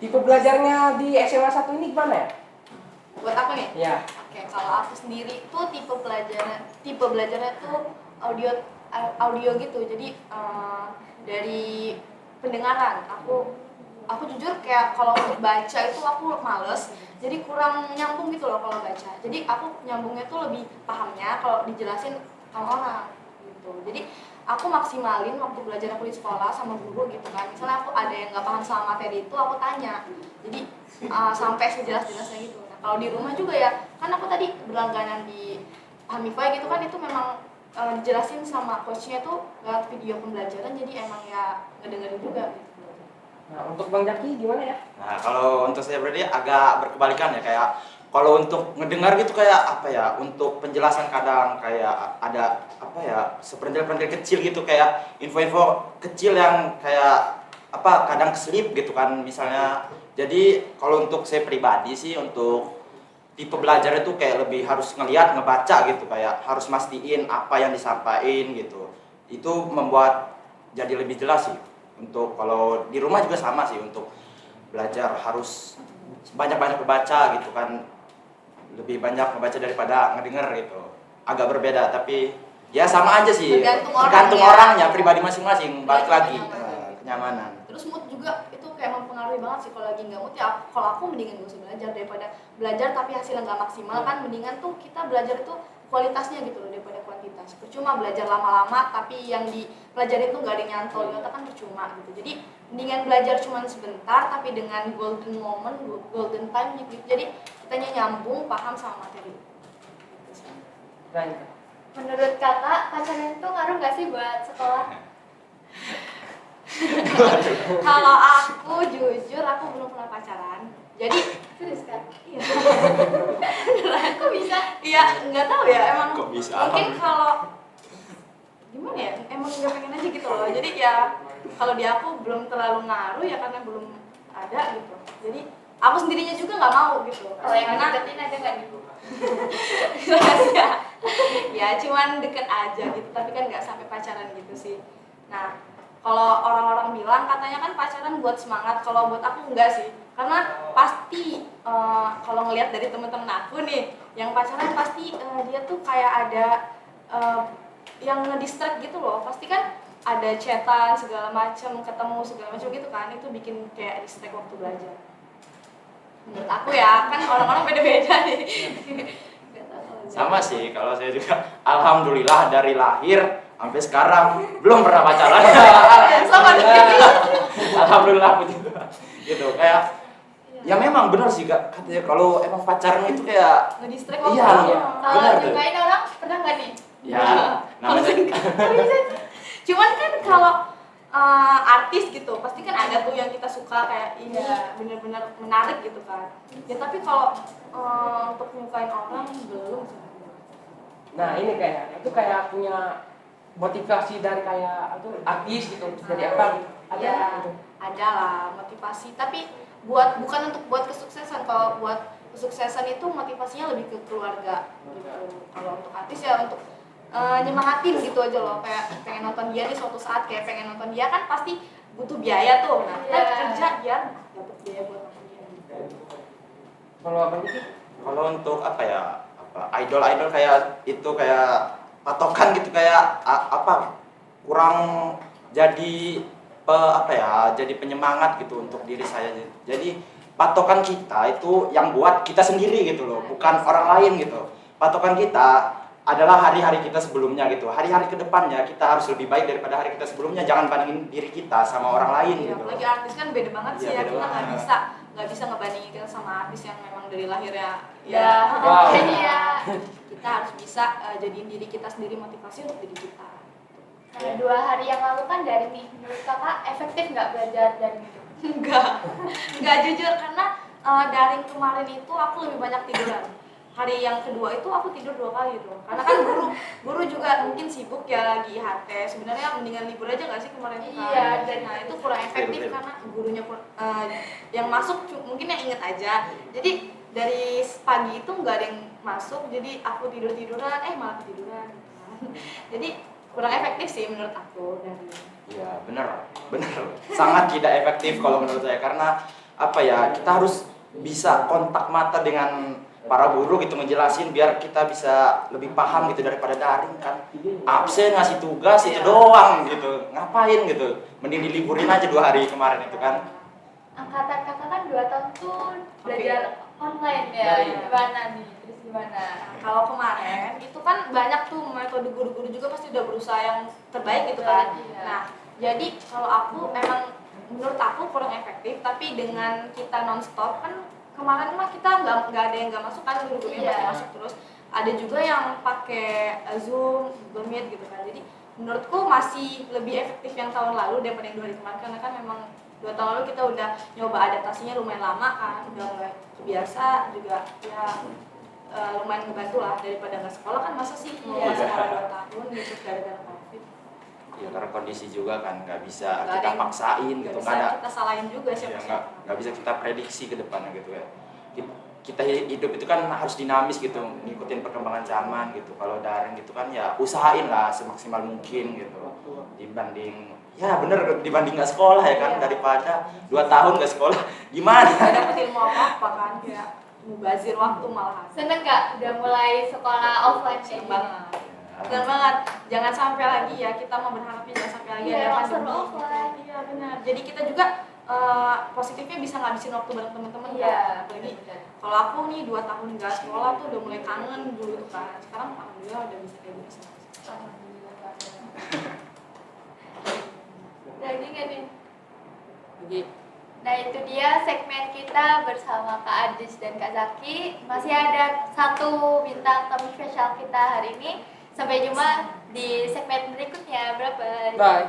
S5: tipe belajarnya di SMA 1 ini gimana ya?
S1: Buat aku nih.
S5: Ya.
S1: Oke, kalau aku sendiri tuh tipe belajarnya tuh audio gitu. Jadi dari pendengaran. Aku jujur kayak kalau untuk baca itu aku males. Jadi kurang nyambung gitu loh kalau baca. Jadi aku nyambungnya tuh lebih pahamnya kalau dijelasin sama orang gitu. Jadi aku maksimalin waktu belajar aku di sekolah sama guru gitu kan. Misalnya aku ada yang nggak paham sama materi itu, aku tanya. Jadi sampai sejelas-jelasnya gitu. Nah, kalau di rumah juga ya, kan aku tadi berlangganan di Hamify gitu kan, itu memang dijelasin sama coachnya tuh lewat video pembelajaran, jadi emang ya ngedengerin juga gitu.
S5: Nah, untuk Bang Jaki gimana ya?
S4: Nah, kalau untuk saya berarti agak berkebalikan ya, kayak kalau untuk ngedengar gitu kayak apa ya, untuk penjelasan kadang kayak ada apa ya, seperintil-perintil kecil gitu, kayak info-info kecil yang kayak apa kadang keselip gitu kan misalnya. Jadi kalau untuk saya pribadi sih, untuk tipe belajar itu kayak lebih harus ngelihat, ngebaca gitu, kayak harus mastiin apa yang disampaikan gitu. Itu membuat jadi lebih jelas sih. Untuk kalau di rumah juga sama sih, untuk belajar harus banyak-banyak membaca gitu kan, lebih banyak membaca daripada ngedenger gitu. Agak berbeda tapi ya sama aja sih, tergantung orangnya, pribadi masing-masing, balik lagi kenyamanan.
S1: Terus mood juga itu kayak mempengaruhi banget sih. Kalau lagi nggak mood ya, kalau aku mendingan gak usah belajar daripada belajar tapi hasilnya nggak maksimal kan. Mendingan tuh kita belajar itu kualitasnya gitu loh daripada kuantitas. Percuma belajar lama-lama tapi yang dipelajarin tuh nggak ada yang nyantol di otak kan, percuma gitu. Jadi mendingan belajar cuma sebentar tapi dengan golden moment, golden time gitu. Jadi kitanya nyambung, paham sama materi.
S5: Nah, itu.
S1: Menurut kakak, pacaran itu ngaruh nggak sih buat sekolah? Kalau aku jujur, aku belum pernah pacaran. Jadi serius kan? Iya. Kok bisa? Iya, nggak tahu ya. Emang
S4: Kok bisa?
S1: mungkin kalau gimana ya? Emang nggak pengen aja gitu loh. Jadi ya kalau di aku belum terlalu ngaruh ya karena belum ada gitu. Jadi aku sendirinya juga nggak mau gitu.
S2: Kalau yang
S1: karena
S2: deketin ada nggak nih?
S1: rahasia. Ya cuman deket aja gitu, tapi kan nggak sampai pacaran gitu sih. Nah, kalau orang-orang bilang katanya kan pacaran buat semangat, kalau buat aku enggak sih. Karena pasti kalau ngelihat dari teman-teman aku nih yang pacaran pasti dia tuh kayak ada yang ngedistract gitu loh. Pasti kan ada chatan segala macam, ketemu segala macam gitu kan. Itu bikin kayak distract waktu belajar. Menurut aku ya, kan orang-orang beda-beda nih. Nggak tahu kalau
S4: Sama sih, kalau saya juga alhamdulillah dari lahir sampai sekarang belum pernah pacaran.
S1: Selamat.
S4: Alhamdulillah begitu. Gitu kayak ya memang benar sih Kak, katanya kalau emang pacaran itu kayak
S1: Ngedistract
S4: iya,
S1: waktu.
S4: iya.
S1: Kalau
S4: Benar tuh.
S1: nyukain orang pernah nggak nih?
S4: ya namanya
S1: Cuman kan kalau artis gitu, pasti kan ada tuh yang kita suka kayak ini benar-benar menarik gitu kan. Ya tapi kalau untuk nyukain orang belum sih.
S5: Nah, ini kayak itu kayak punya motivasi dari kayak itu artis gitu, jadi apa gitu. Ada
S1: Ya,
S5: gitu.
S1: ada lah motivasi, tapi bukan untuk buat kesuksesan. Kalau buat kesuksesan itu motivasinya lebih ke keluarga gitu. Kalau untuk artis ya untuk nyemangatin gitu aja loh, kayak pengen nonton dia nih suatu saat, kayak pengen nonton dia kan pasti butuh biaya tuh. Nah, kita kerja biar dapat biaya buat nonton dia.
S5: Kalau abang itu
S4: kalau untuk apa ya, idol kayak itu kayak patokan gitu, kayak apa kurang jadi jadi penyemangat gitu untuk diri saya. Jadi patokan kita itu yang buat kita sendiri gitu loh, bukan orang lain gitu. Patokan kita adalah hari-hari kita sebelumnya gitu. Hari-hari kedepannya kita harus lebih baik daripada hari kita sebelumnya. Jangan bandingin diri kita sama orang lain
S1: Ya,
S4: gitu.
S1: apalagi artis kan beda banget sih
S4: Iya,
S1: ya,
S4: beda
S1: kita
S4: banget.
S1: nggak bisa ngebandingin kita sama artis yang memang dari lahirnya
S2: Ya,
S5: wow.
S1: Iya. Kita harus bisa jadiin diri kita sendiri motivasi untuk diri kita.
S2: Nah, 2 hari yang lalu kan daring nih, menurut kakak efektif nggak belajar daring itu?
S1: Enggak jujur, karena daring kemarin itu aku lebih banyak tiduran. Hari yang kedua itu aku tidur 2 kali tuh, karena kan guru juga mungkin sibuk ya, lagi HT. Sebenarnya mendingan libur aja nggak sih kemarin itu kan?
S2: Iya, dan
S1: Nah itu kurang efektif karena gurunya yang masuk mungkin yang inget aja. Jadi dari pagi itu nggak ada yang masuk, jadi aku tiduran malah ketiduran gitu kan. Jadi kurang efektif sih menurut aku dari
S4: Iya, benar, benar. Sangat tidak efektif kalau menurut saya karena apa ya, kita harus bisa kontak mata dengan para guru gitu ngejelasin biar kita bisa lebih paham gitu daripada daring kan. Absen ngasih tugas itu doang gitu. Ngapain gitu? Mending diliburin aja 2 hari kemarin itu kan.
S1: Angkatan kakak kan 2 tahun tuh belajar online ya.
S3: Dari-
S1: Gimana nih? Terus gimana?
S2: Kalau kemarin itu kan banyak tuh metode guru-guru juga pasti udah berusaha yang terbaik gitu kan.
S1: Iya.
S2: Nah, jadi kalau aku emang menurut aku kurang efektif, tapi dengan kita nonstop kan kemarin mah kita nggak ada yang nggak masuk kan, guru-gurunya
S1: Iya.
S2: pasti masuk terus. Ada juga yang pakai Zoom, Google Meet gitu kan. Jadi menurutku masih lebih efektif yang tahun lalu daripada yang 2 hari kemarin karena kan memang 2 tahun lalu kita udah nyoba adaptasinya lumayan lama kan, udah mulai kebiasa juga ya lumayan ngebantu lah daripada nggak sekolah kan masa sih mau
S1: Iya.
S2: nggak sekolah 2 tahun gitu gara-gara covid.
S4: Ya karena kondisi juga kan nggak bisa
S2: Nggak ada
S4: kita
S2: yang-
S4: paksain
S2: Nggak
S4: gitu,
S2: bisa
S4: nggak ada.
S2: kita salahin juga
S4: Ya,
S2: siapa-siapa.
S4: nggak bisa kita prediksi ke depannya gitu ya. Kita hidup itu kan harus dinamis gitu, ngikutin perkembangan zaman gitu. Kalau daring gitu kan ya usahain lah semaksimal mungkin gitu. Dibanding ya bener dibanding nggak sekolah ya kan,
S2: Iya.
S4: daripada 2 tahun nggak sekolah gimana?
S2: Nggak dapet ilmu apa-apa kan, kayak mubazir waktu malahan.
S1: Seneng nggak udah mulai sekolah offline kayak
S2: Seneng
S1: gini?
S2: banget. Benar banget, jangan sampai lagi ya, kita mau berharapnya jangan sampai lagi
S1: Iya,
S2: ada
S1: emang
S2: pandemi
S1: seru
S2: gitu.
S1: offline.
S2: Iya benar, jadi kita juga positifnya bisa ngabisin waktu bareng teman-teman
S1: Iya,
S2: kan. Apalagi
S1: benar-benar.
S2: kalau aku nih 2 tahun nggak sekolah tuh udah mulai kangen dulu tuh kan. Sekarang alhamdulillah udah bisa kayak gitu.
S1: Alhamdulillah. Lagi nggak nih?
S3: Jadi
S1: Nah itu dia segmen kita bersama Kak Adis dan Kak Zaki. Masih ada satu bintang tamu spesial kita hari ini. Sampai jumpa di segmen berikutnya. Bye-bye.
S5: Bye.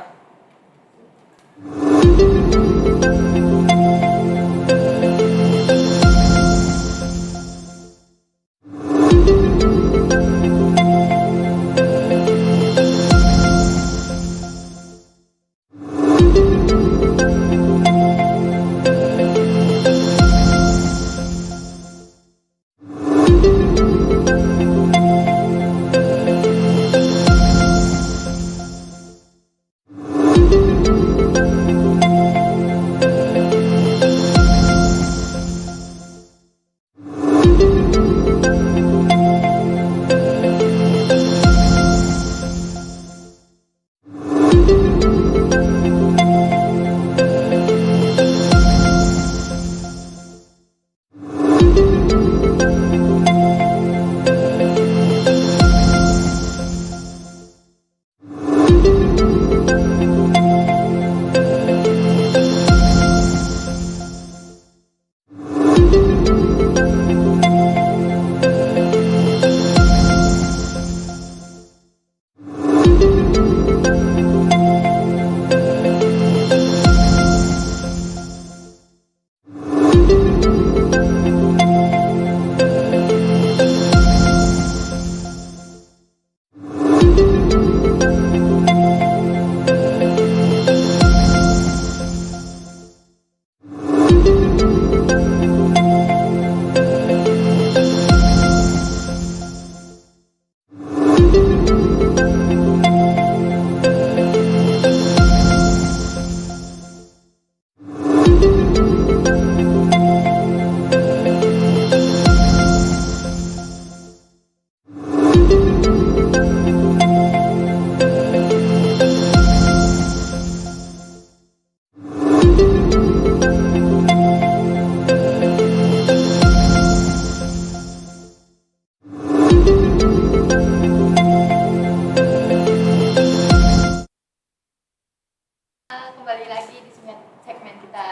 S1: Kembali lagi di segmen kita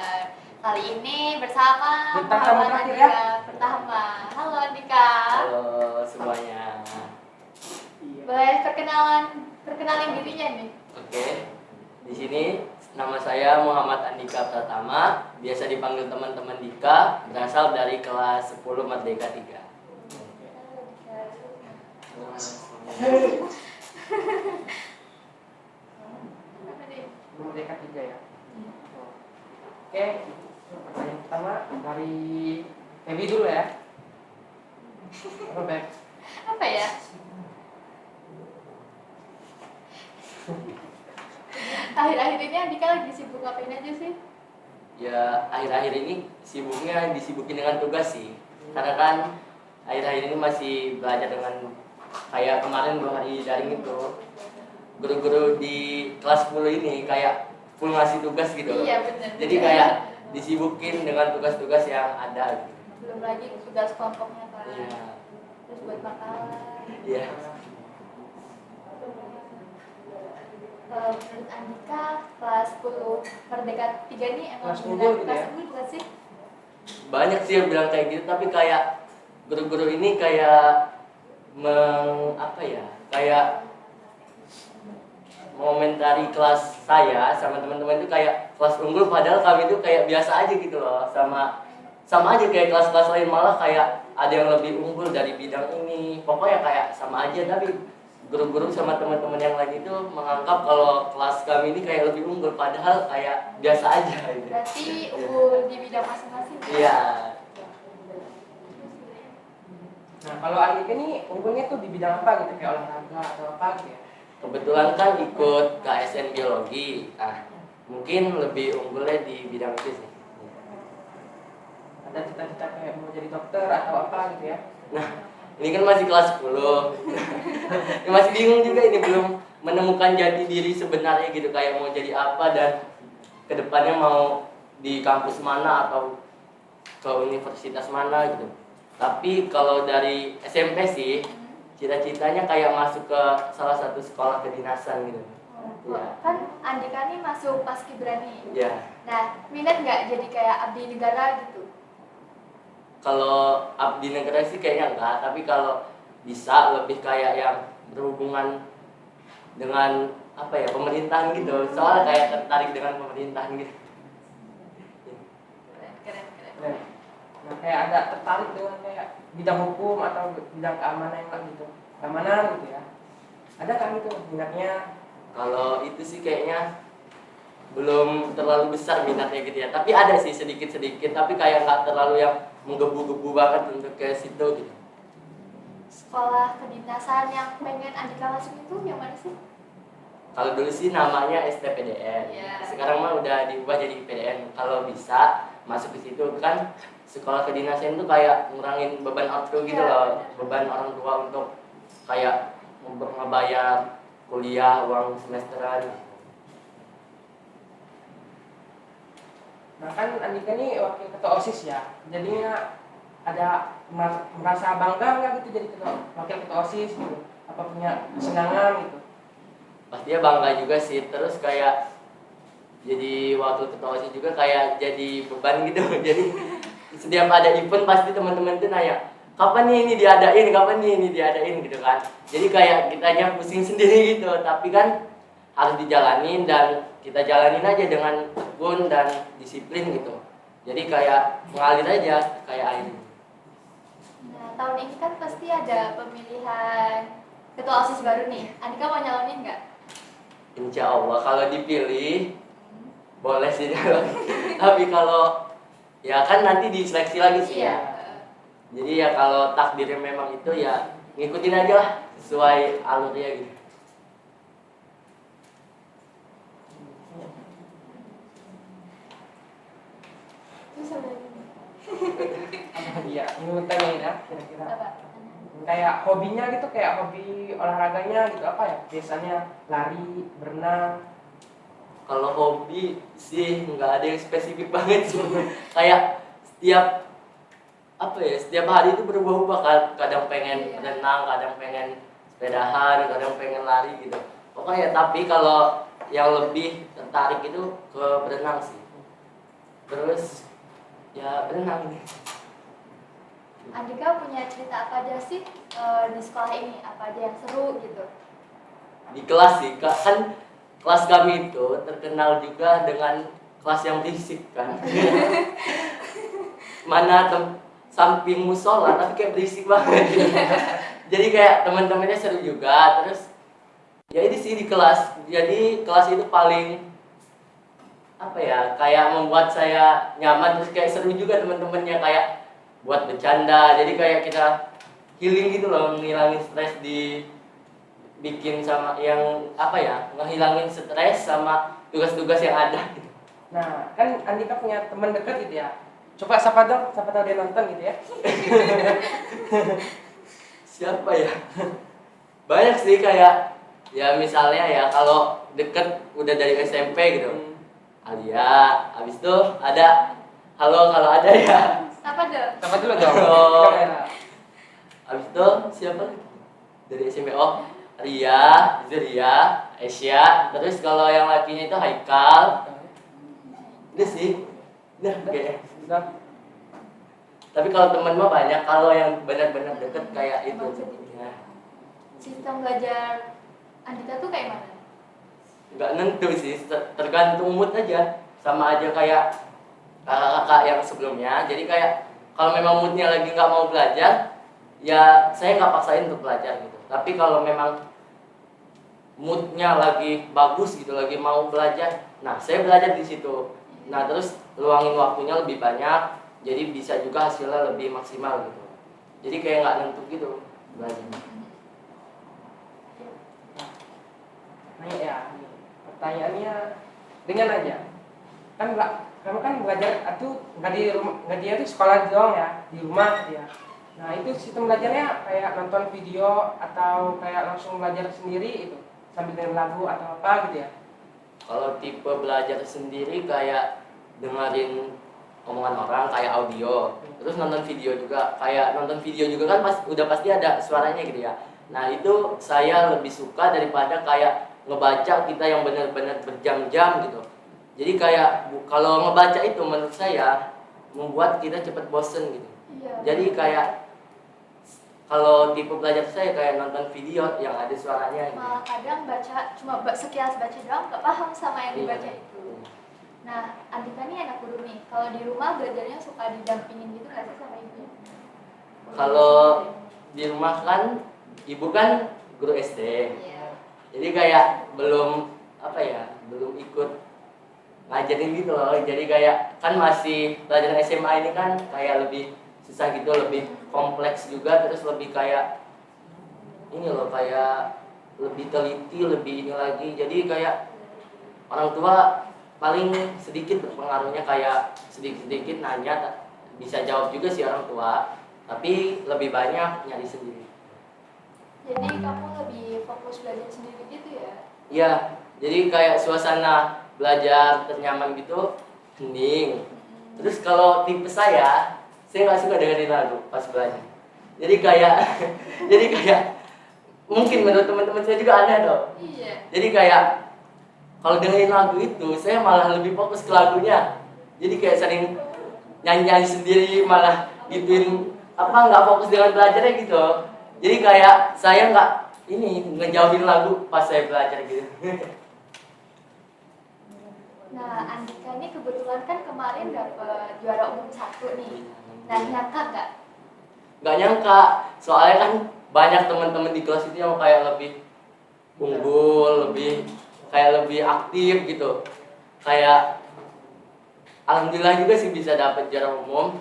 S1: kali ini bersama
S5: Bintang tamu
S1: Muhammad
S5: terakhir ya.
S1: Andika pertama. Halo Andika.
S3: halo semuanya.
S1: Boleh perkenalin dirinya nih.
S6: Oke, di sini nama saya Muhammad Andika Pratama, biasa dipanggil teman-teman Dika, berasal dari kelas 10 Merdeka 3.
S1: Apa nih?
S5: Merdeka 3 ya. Oke, pertanyaan pertama dari Feby dulu ya. Robert.
S1: Apa ya? Akhir-akhir Andika lagi sibuk ngapain aja sih?
S6: Ya akhir-akhir ini disibukin dengan tugas sih. Karena kan akhir-akhir ini masih belajar dengan kayak kemarin 2 hari daring itu. Guru-guru di kelas 10 ini kayak full ngasih tugas gitu.
S1: Iya benar.
S6: Jadi kayak disibukin dengan tugas-tugas yang ada gitu.
S1: Belum lagi tugas kelompoknya kan.
S6: Iya.
S1: Terus buat makalah.
S6: Iya.
S1: Menurut Andika kelas 10 Merdeka 3 ini emang
S5: Kelas
S1: benar
S5: unggul gitu
S1: kelas
S5: ya?
S1: unggul bukan sih?
S6: Banyak sih yang bilang kayak gitu, tapi kayak guru-guru ini kayak kayak mengomentari kelas saya sama teman-teman itu kayak kelas unggul, padahal kami itu kayak biasa aja gitu loh, sama aja kayak kelas-kelas lain, malah kayak ada yang lebih unggul dari bidang ini. Pokoknya kayak sama aja, tapi guru-guru sama teman-teman yang lain itu menganggap kalau kelas kami ini kayak lebih unggul, padahal kayak biasa aja gitu.
S1: Berarti unggul di bidang masing-masing.
S6: Iya.
S5: Nah, kalau Andika ini unggulnya tuh di bidang apa gitu, kayak olahraga atau apa gitu ya?
S6: Kebetulan kan ikut KSN biologi. Nah, mungkin lebih unggulnya di bidang itu sih.
S5: Ada cita-cita kayak mau jadi dokter atau apa gitu ya?
S6: Nah, ini kan masih kelas 10. Ya, masih bingung juga, ini belum menemukan jati diri sebenarnya gitu, kayak mau jadi apa dan kedepannya mau di kampus mana atau ke universitas mana gitu. Tapi kalau dari SMP sih cita-citanya kayak masuk ke salah satu sekolah kedinasan gitu. Iya.
S1: Kan Andika nih masuk Paskibrani.
S6: Ya,
S1: Nah, minat nggak jadi kayak abdi negara gitu?
S6: kalau abdi negara sih kayaknya enggak, tapi kalau bisa lebih kayak yang berhubungan dengan apa ya, pemerintahan gitu. Soalnya kayak tertarik dengan pemerintahan gitu.
S1: Keren.
S5: Nah, nah, kayak ada tertarik dengan kayak bidang hukum atau bidang keamanan yang gitu, keamanan gitu ya? Ada kan gitu minatnya?
S6: Kalau itu sih kayaknya belum terlalu besar minatnya gitu ya. Tapi ada sih sedikit-sedikit, tapi kayak nggak terlalu yang menggebu-gebu banget untuk ke situ gitu.
S1: Sekolah kedinasan yang pengen Andika masuk itu yang mana sih?
S6: Kalau dulu sih namanya STPDN.
S1: Iya.
S6: Sekarang mah udah diubah jadi PDN. Kalau bisa masuk ke situ kan, sekolah kedinasan itu kayak ngurangin beban ortu gitu
S1: Iya,
S6: loh.
S1: benar.
S6: Beban orang tua untuk kayak ngebayar kuliah, uang semesteran.
S5: Nah kan Andika ini wakil ketua OSIS ya, jadinya ada merasa bangga nggak gitu jadi wakil ketua OSIS gitu? Apa punya kesenangan gitu?
S6: Pastinya bangga juga sih, terus kayak jadi wakil ketua OSIS juga kayak jadi beban gitu. Jadi setiap ada event pasti teman-teman tuh nanya, kapan nih ini diadain gitu kan. Jadi kayak kitanya pusing sendiri gitu, tapi kan harus dijalanin dan kita jalanin aja dengan tekun dan disiplin gitu. Jadi kayak mengalir aja kayak air.
S1: Nah, tahun ini kan pasti ada pemilihan ketua OSIS baru nih. Andika mau nyalonin nggak?
S6: Insya Allah kalau dipilih boleh sih nyalonin. Tapi kalau ya kan nanti diseleksi lagi sih
S1: Iya.
S6: ya. Jadi ya kalau takdirnya memang itu ya ngikutin aja lah sesuai alurnya gitu.
S1: Terus ada ini.
S5: Iya, ini mau tanyain ya kira-kira.
S1: Apa?
S5: Kayak hobinya gitu, kayak hobi olahraganya gitu apa ya? Biasanya lari, berenang.
S6: Kalau hobi sih nggak ada yang spesifik banget sih. Kayak setiap hari itu berubah-ubah. Kadang pengen berenang, kadang pengen sepedahan, kadang pengen lari gitu. Pokoknya tapi kalau yang lebih tertarik itu ke berenang sih. Terus ya berenang nih.
S1: Andika punya cerita apa aja sih di sekolah ini? Apa aja yang seru gitu?
S6: Di kelas sih, kan kelas kami itu terkenal juga dengan kelas yang berisik kan. Mana samping musola tapi kayak berisik banget. Jadi kayak teman-temannya seru juga. Terus ya ini sih di kelas. Jadi kelas itu paling apa ya, kayak membuat saya nyaman, terus kayak seru juga teman-temannya, kayak buat bercanda. Jadi kayak kita healing gitu loh, ngilangin stres, bikin sama yang apa ya, ngehilangin stres sama tugas-tugas yang ada gitu.
S5: Nah, kan Andika punya teman dekat gitu ya. Coba siapa dong, siapa tahu dia nonton gitu ya.
S6: Siapa ya? Banyak sih kayak ya misalnya ya kalau deket udah dari SMP gitu. Alia, habis itu ada halo kalau ada ya.
S1: Apa dong?
S5: Siapa dulu dong?
S6: Oh.
S5: Kamera.
S6: Habis itu siapa lagi? Dari SMP. Oh, Ria, itu Ria, Asia. Terus kalau yang lakinya itu Haikal. Udah sih. Udah kayaknya.
S5: Udah.
S6: Tapi kalau teman mah banyak. Kalau yang benar-benar deket kayak itu. Ya.
S1: Sistem belajar Andika tuh kayak mana?
S6: Nggak nentu sih, tergantung mood aja. Sama aja kayak kakak-kakak yang sebelumnya. Jadi kayak kalau memang moodnya lagi nggak mau belajar, ya saya nggak paksain untuk belajar gitu. Tapi kalau memang moodnya lagi bagus gitu, lagi mau belajar, nah saya belajar di situ. Nah terus luangin waktunya lebih banyak, jadi bisa juga hasilnya lebih maksimal gitu. Jadi kayak nggak nentu gitu belajarnya.
S5: Nah ya, pertanyaannya ringan aja. Kan kamu kan belajar itu nggak di rumah, nggak dia di sekolah doang ya, di rumah gitu ya. Nah itu sistem belajarnya kayak nonton video atau kayak langsung belajar sendiri itu sambil dengerin lagu atau apa gitu ya?
S6: Kalau tipe belajar sendiri kayak dengerin omongan orang kayak audio, terus nonton video juga. Kayak nonton video juga kan udah pasti ada suaranya gitu ya. Nah itu saya lebih suka daripada kayak ngebaca kita yang benar-benar berjam-jam gitu. Jadi kayak kalau ngebaca itu menurut saya membuat kita cepat bosen gitu.
S1: Iya.
S6: Jadi kayak kalau tipe belajar saya kayak nonton video yang ada suaranya gitu.
S1: Malah kadang baca cuma sekilas baca doang nggak paham sama yang dibaca
S6: Iya.
S1: itu. Nah, Andika nih anak guru nih. Kalau di rumah belajarnya suka didampingin gitu nggak sih sama ibu?
S6: Kalau di rumah kan ibu kan guru SD.
S1: Iya.
S6: Jadi kayak belum belum ikut ngajarin gitu loh. Jadi kayak kan masih pelajaran SMA ini kan kayak lebih susah gitu, lebih kompleks juga, terus lebih kayak ini loh, kayak lebih teliti, lebih ini lagi. Jadi kayak orang tua paling sedikit berpengaruhnya, kayak sedikit-sedikit nanya, bisa jawab juga sih orang tua, tapi lebih banyak nyari sendiri.
S1: Jadi kamu lebih fokus belajar sendiri gitu ya?
S6: Iya, jadi kayak suasana belajar ternyaman gitu, hening. Terus kalau tipe saya nggak suka dengerin lagu pas belajar. Jadi kayak, jadi kayak mungkin menurut teman-teman saya juga aneh dong.
S1: Iya.
S6: Jadi kayak kalau dengerin lagu itu, saya malah lebih fokus ke lagunya. Jadi kayak sering nyanyi-nyanyi sendiri, malah gituin nggak fokus dengan belajarnya gitu. Jadi kayak saya nggak ngejauhin lagu pas saya belajar gitu.
S1: Nah, Andika ini kebetulan kan kemarin dapat juara umum 1 nih. Nah, nyangka nggak?
S6: Nggak nyangka, soalnya kan banyak teman-teman di kelas itu yang kayak lebih unggul, lebih aktif gitu. Kayak alhamdulillah juga sih bisa dapat juara umum,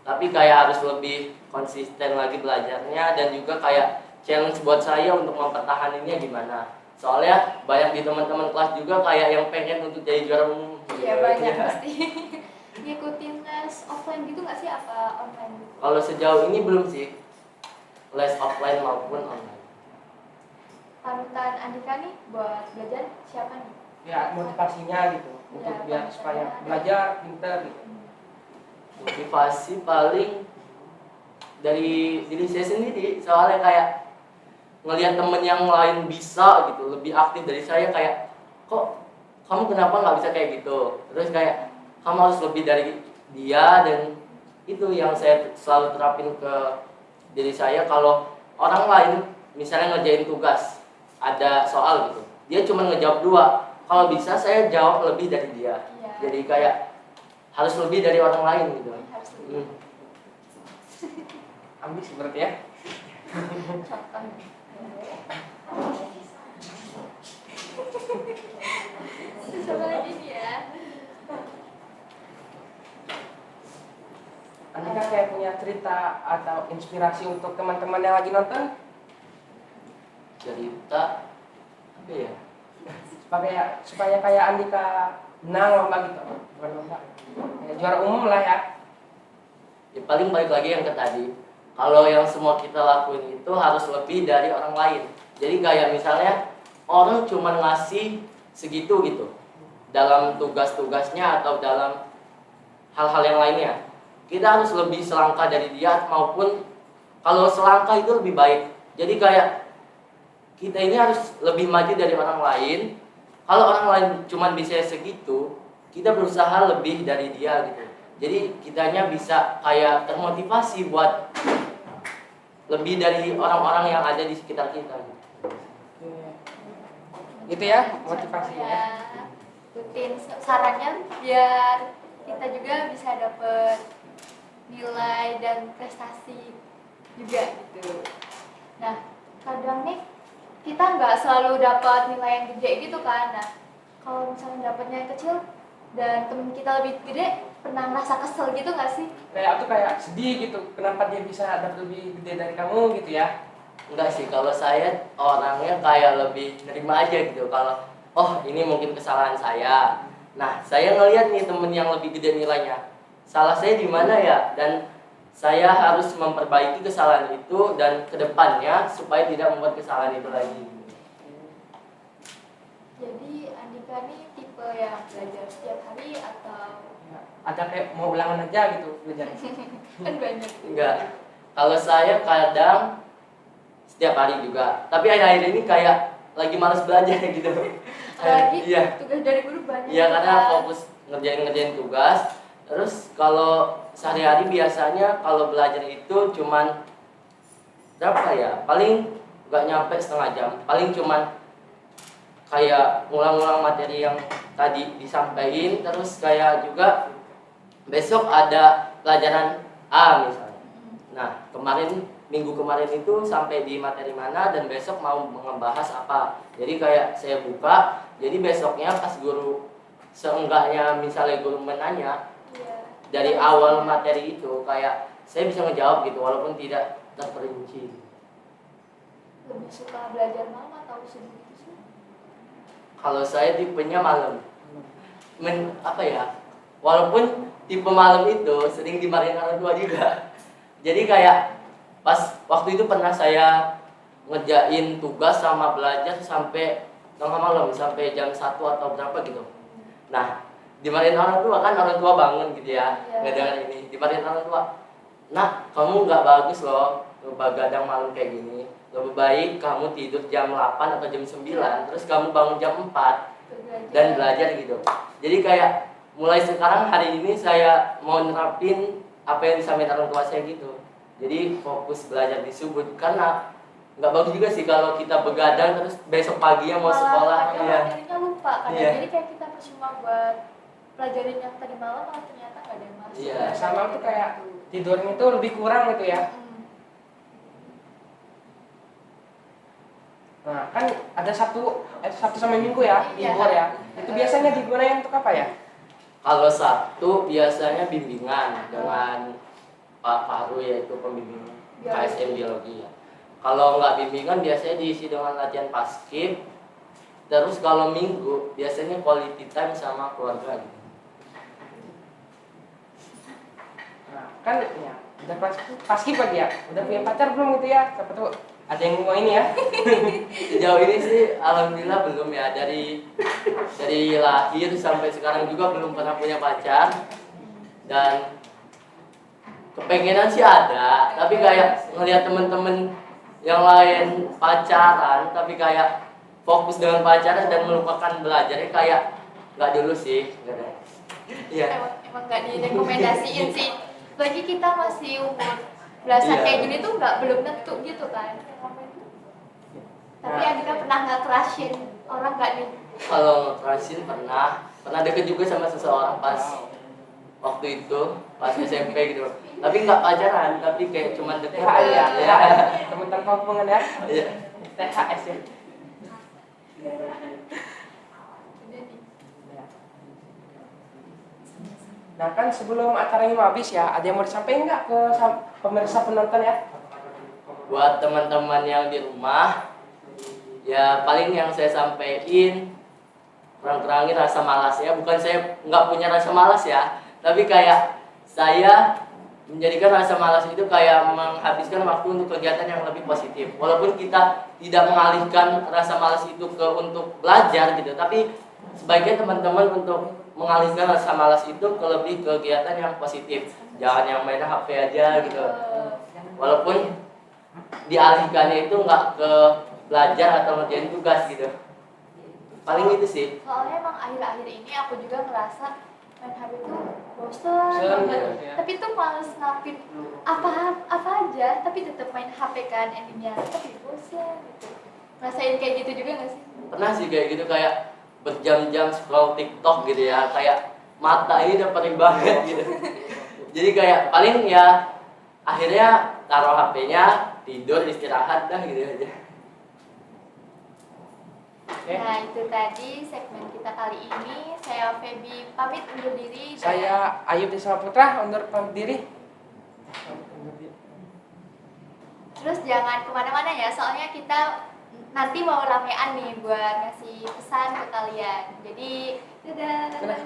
S6: tapi kayak harus lebih konsisten lagi belajarnya, dan juga kayak challenge buat saya untuk mempertahankannya gimana. Soalnya banyak di teman-teman kelas juga kayak yang pengen untuk jadi juara umum.
S1: Iya, banyak pasti. Ngikutin les offline gitu nggak sih, apa online gitu?
S6: Kalau sejauh ini belum sih, les offline maupun online.
S1: Panutan Andika nih buat belajar siapa nih?
S5: Ya motivasinya gitu untuk
S1: Ya,
S5: biar supaya belajar pintar gitu.
S6: Motivasi paling dari diri saya sendiri, soalnya kayak ngelihat temen yang lain bisa gitu, lebih aktif dari saya, kayak kok kamu kenapa nggak bisa kayak gitu, terus kayak kamu harus lebih dari dia. Dan itu yang saya selalu terapin ke diri saya. Kalau orang lain misalnya ngerjain tugas, ada soal gitu, dia cuma ngejawab 2, kalau bisa saya jawab lebih dari dia.
S1: Iya.
S6: Jadi kayak harus lebih dari orang lain gitu.
S1: Harus lebih.
S5: Ambis berarti ya.
S1: Contoh. Coba lagi nih ya.
S5: Andika kayak punya cerita atau inspirasi untuk teman-teman yang lagi nonton
S6: Cerita apa ya?
S5: supaya kayak Andika menang lomba gitu, bukan lomba, kayak juara umum lah ya.
S6: Ya paling balik lagi yang ke tadi, kalau yang semua kita lakuin itu harus lebih dari orang lain. Jadi kayak misalnya orang cuma ngasih segitu gitu dalam tugas-tugasnya atau dalam hal-hal yang lainnya, kita harus lebih selangkah dari dia, maupun kalau selangkah itu lebih baik. Jadi kayak kita ini harus lebih maju dari orang lain. Kalau orang lain cuma bisa segitu, kita berusaha lebih dari dia gitu. Jadi kitanya bisa kayak termotivasi buat lebih dari orang-orang yang ada di sekitar kita gitu.
S5: Gitu ya motivasinya.
S1: Ya, rutin sarannya biar kita juga bisa dapet nilai dan prestasi juga gitu. Nah, kadang nih kita nggak selalu dapat nilai yang gede gitu kan. Nah, kalau misalnya dapatnya yang kecil dan temen kita lebih gede, pernah ngerasa kesel gitu nggak sih?
S5: Kayak sedih gitu, kenapa dia bisa dapat lebih gede dari kamu gitu ya?
S6: Enggak sih, kalau saya orangnya kayak lebih nerima aja gitu. Kalau oh ini mungkin kesalahan saya, nah saya ngelihat nih temen yang lebih gede nilainya, salah saya di mana ya, dan saya harus memperbaiki kesalahan itu dan kedepannya supaya tidak membuat kesalahan itu lagi.
S1: Jadi Andika nih tipe yang belajar setiap hari atau
S5: Ya, ada kayak mau ulangan aja gitu belajar.
S1: kan banyak?
S6: Enggak, kalau saya kadang setiap hari juga, tapi akhir-akhir ini kayak lagi malas belajar gitu.
S1: Apalagi
S6: Iya.
S1: tugas dari guru banyak.
S6: Iya, karena
S1: kan?
S6: fokus ngerjain tugas. Terus kalau sehari-hari biasanya kalau belajar itu cuman berapa ya? Paling nggak nyampe setengah jam. Paling cuman kayak ngulang-ngulang materi yang tadi disampaikan. Terus kayak juga besok ada pelajaran A misalnya. Nah, minggu kemarin itu sampai di materi mana dan besok mau membahas apa. Jadi kayak saya buka, jadi besoknya pas guru seenggaknya misalnya guru menanya
S1: Iya.
S6: dari awal materi itu kayak saya bisa ngejawab gitu walaupun tidak terperinci.
S1: Lebih suka belajar malam atau subuh gitu sih?
S6: Kalau saya tipenya malam. Apa ya? Walaupun tipe malam itu sering dimarahin orang tua juga. Jadi kayak pas waktu itu pernah saya ngerjain tugas sama belajar sampai tengah malam, sampai jam 1 atau berapa gitu. Nah, dimarahin orang tua kan, orang tua bangun gitu ya,
S1: Iya.
S6: ngedengar ini, dimarahin orang tua. Nah, kamu nggak bagus loh begadang malam kayak gini. Lebih baik kamu tidur jam 8 atau jam 9, terus kamu bangun jam 4 dan belajar gitu. Jadi kayak mulai sekarang hari ini saya mau nerapin apa yang disampaikan orang tua saya gitu. Jadi fokus belajar di subuh, karena nggak bagus juga sih kalau kita begadang terus besok paginya mau sekolah.
S1: Kadang
S6: Iya.
S1: materinya lupa kadang.
S6: Iya.
S1: Jadi kayak kita percuma buat pelajarin yang tadi malam malah ternyata nggak ada yang masuk.
S6: Iya.
S5: Sama tuh kayak tidurnya tuh lebih kurang gitu ya. Nah, kan ada Sabtu sama Minggu ya,
S1: Iya.
S5: libur ya. Itu biasanya digunakan untuk apa ya?
S6: Kalau Sabtu biasanya bimbingan dengan Pak Faru, yaitu pembimbing KSM Biologi ya. Kalau nggak bimbingan biasanya diisi dengan latihan paskib. Terus kalau Minggu biasanya quality time sama keluarga gitu.
S5: Nah, kan ya udah paskib lagi ya. Udah punya pacar belum gitu ya? Siapa tuh ada yang mau ini ya?
S6: Sejauh ini sih alhamdulillah belum ya, dari lahir sampai sekarang juga belum pernah punya pacar. Dan kepengenan sih ada, tapi kayak ngelihat temen-temen yang lain pacaran tapi kayak fokus dengan pacaran dan melupakan belajarnya, kayak nggak dulu sih, nggak ada. Iya.
S1: Emang nggak direkomendasiin sih. Bagi kita masih umur belasan
S6: Iya.
S1: kayak gini tuh belum tentu gitu kan. Tapi Andika pernah nggak crushin orang nggak nih?
S6: Kalau ngekerasin pernah deket juga sama seseorang pas waktu itu pas SMP gitu, tapi nggak pacaran, tapi kayak cuman deket.
S5: THL ya,
S6: Iya.
S5: teman kampungan ya.
S6: Iya.
S5: THS ya. Nah, kan sebelum acara ini mau habis ya, ada yang mau disampaikan nggak ke pemirsa penonton ya?
S6: Buat teman-teman yang di rumah, ya paling yang saya sampaikan kurang-kurangin rasa malas ya. Bukan saya nggak punya rasa malas ya, tapi kayak saya menjadikan rasa malas itu kayak menghabiskan waktu untuk kegiatan yang lebih positif. Walaupun kita tidak mengalihkan rasa malas itu ke untuk belajar gitu, tapi sebaiknya teman-teman untuk mengalihkan rasa malas itu ke lebih kegiatan yang positif. Jangan yang main HP aja gitu. Walaupun dialihkannya itu nggak ke belajar atau ngerjain tugas gitu. Paling itu sih.
S1: Soalnya emang akhir-akhir ini aku juga ngerasa main HP tuh bosen
S5: Bosen,
S1: banget.
S3: ya.
S1: Tapi tuh males ngelakuin apa aja, tapi tetap main HP kan endingnya. Tapi bosen gitu. Ngerasain kayak gitu juga gak sih?
S6: Pernah sih kayak gitu, kayak berjam-jam scroll TikTok gitu ya, kayak mata ini udah perih banget gitu. Jadi kayak paling ya akhirnya taruh HP-nya, tidur, istirahat dah gitu aja.
S3: Oke.
S1: Nah itu tadi segmen kita kali ini. Saya Feby pamit undur diri. Dan
S5: Saya Ayub Desa Putra undur pamit diri.
S1: terus jangan kemana-mana ya, soalnya kita nanti mau ramean nih buat ngasih pesan ke kalian. Jadi dadah.
S5: Dadah.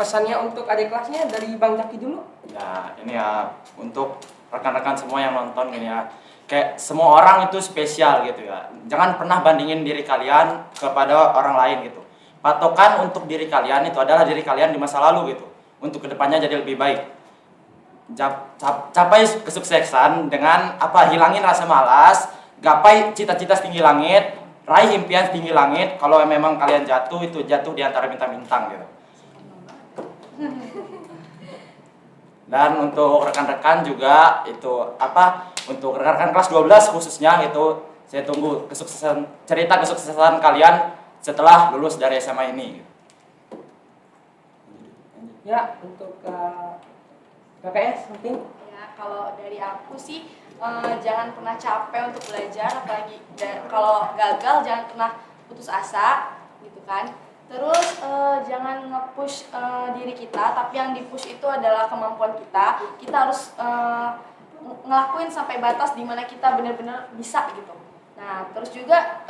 S5: Pesannya untuk adik kelasnya dari Bang Jaki dulu.
S4: Ya, ini ya untuk rekan-rekan semua yang nonton gini ya. Kayak semua orang itu spesial gitu ya. Jangan pernah bandingin diri kalian kepada orang lain gitu. Patokan untuk diri kalian itu adalah diri kalian di masa lalu gitu. Untuk kedepannya jadi lebih baik. Capai kesuksesan dengan apa? Hilangin rasa malas, gapai cita-cita setinggi langit, raih impian setinggi langit. Kalau memang kalian jatuh, itu jatuh di antara bintang-bintang gitu. Dan untuk rekan-rekan juga itu apa, untuk rekan-rekan kelas 12 khususnya itu saya tunggu cerita kesuksesan kalian setelah lulus dari SMA ini.
S5: Ya, untuk KKS mungkin.
S2: Ya, Kalau dari aku sih jangan pernah capek untuk belajar, apalagi kalau gagal jangan pernah putus asa gitu kan. Terus jangan nge-push diri kita, tapi yang di-push itu adalah kemampuan kita. Kita harus ngelakuin sampai batas dimana kita benar-benar bisa gitu. Nah, terus juga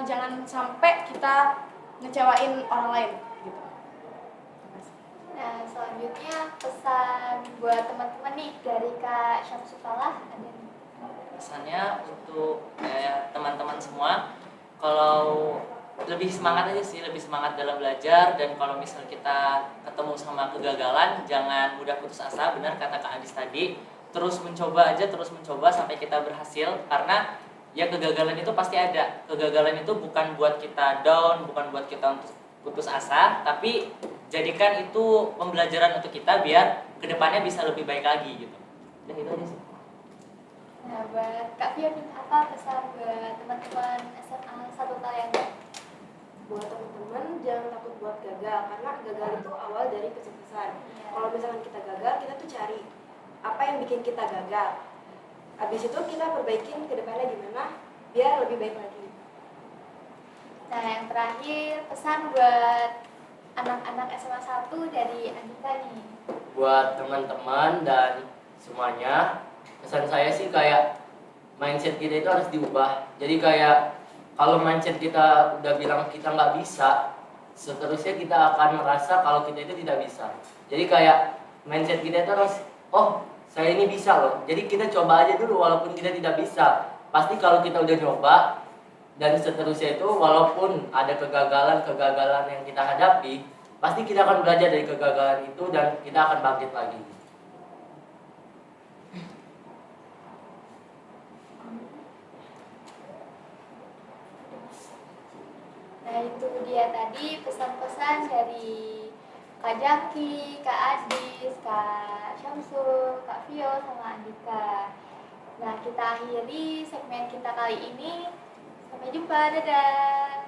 S2: jangan sampai kita ngecewain orang lain gitu.
S1: Nah, selanjutnya pesan buat teman-teman nih dari Kak Syamsul Falah ada nih.
S3: Pesannya untuk teman-teman semua, kalau lebih semangat aja sih, lebih semangat dalam belajar, dan kalau misal kita ketemu sama kegagalan jangan mudah putus asa. Benar kata Kak Adis tadi, terus mencoba aja, terus mencoba sampai kita berhasil, karena ya kegagalan itu pasti ada. Kegagalan itu bukan buat kita down, bukan buat kita untuk putus asa, tapi jadikan itu pembelajaran untuk kita biar kedepannya bisa lebih baik lagi gitu. Dan itu aja sih.
S1: Nah, buat Kak Fion nih, apa pesan buat teman-teman SMA 1 Kalianda?
S2: Buat teman-teman jangan takut buat gagal, karena gagal itu awal dari kesuksesan. Kalau misalkan kita gagal, kita tuh cari apa yang bikin kita gagal. Habis itu kita perbaikin ke depannya gimana biar lebih baik lagi.
S1: Nah, yang terakhir pesan buat anak-anak SMA 1 dari Andika nih.
S6: Buat teman-teman dan semuanya, pesan saya sih kayak mindset kita itu harus diubah. Jadi kayak kalau mindset kita udah bilang kita nggak bisa, seterusnya kita akan merasa kalau kita itu tidak bisa. Jadi kayak mindset kita itu harus, oh saya ini bisa loh. Jadi kita coba aja dulu walaupun kita tidak bisa. Pasti kalau kita udah nyoba dan seterusnya itu, walaupun ada kegagalan-kegagalan yang kita hadapi, pasti kita akan belajar dari kegagalan itu dan kita akan bangkit lagi.
S1: Nah, itu dia tadi pesan-pesan dari Kak Jaki, Kak Adis, Kak Syamsul, Kak Vio, sama Andika. Nah, kita akhiri segmen kita kali ini. Sampai jumpa, dadah.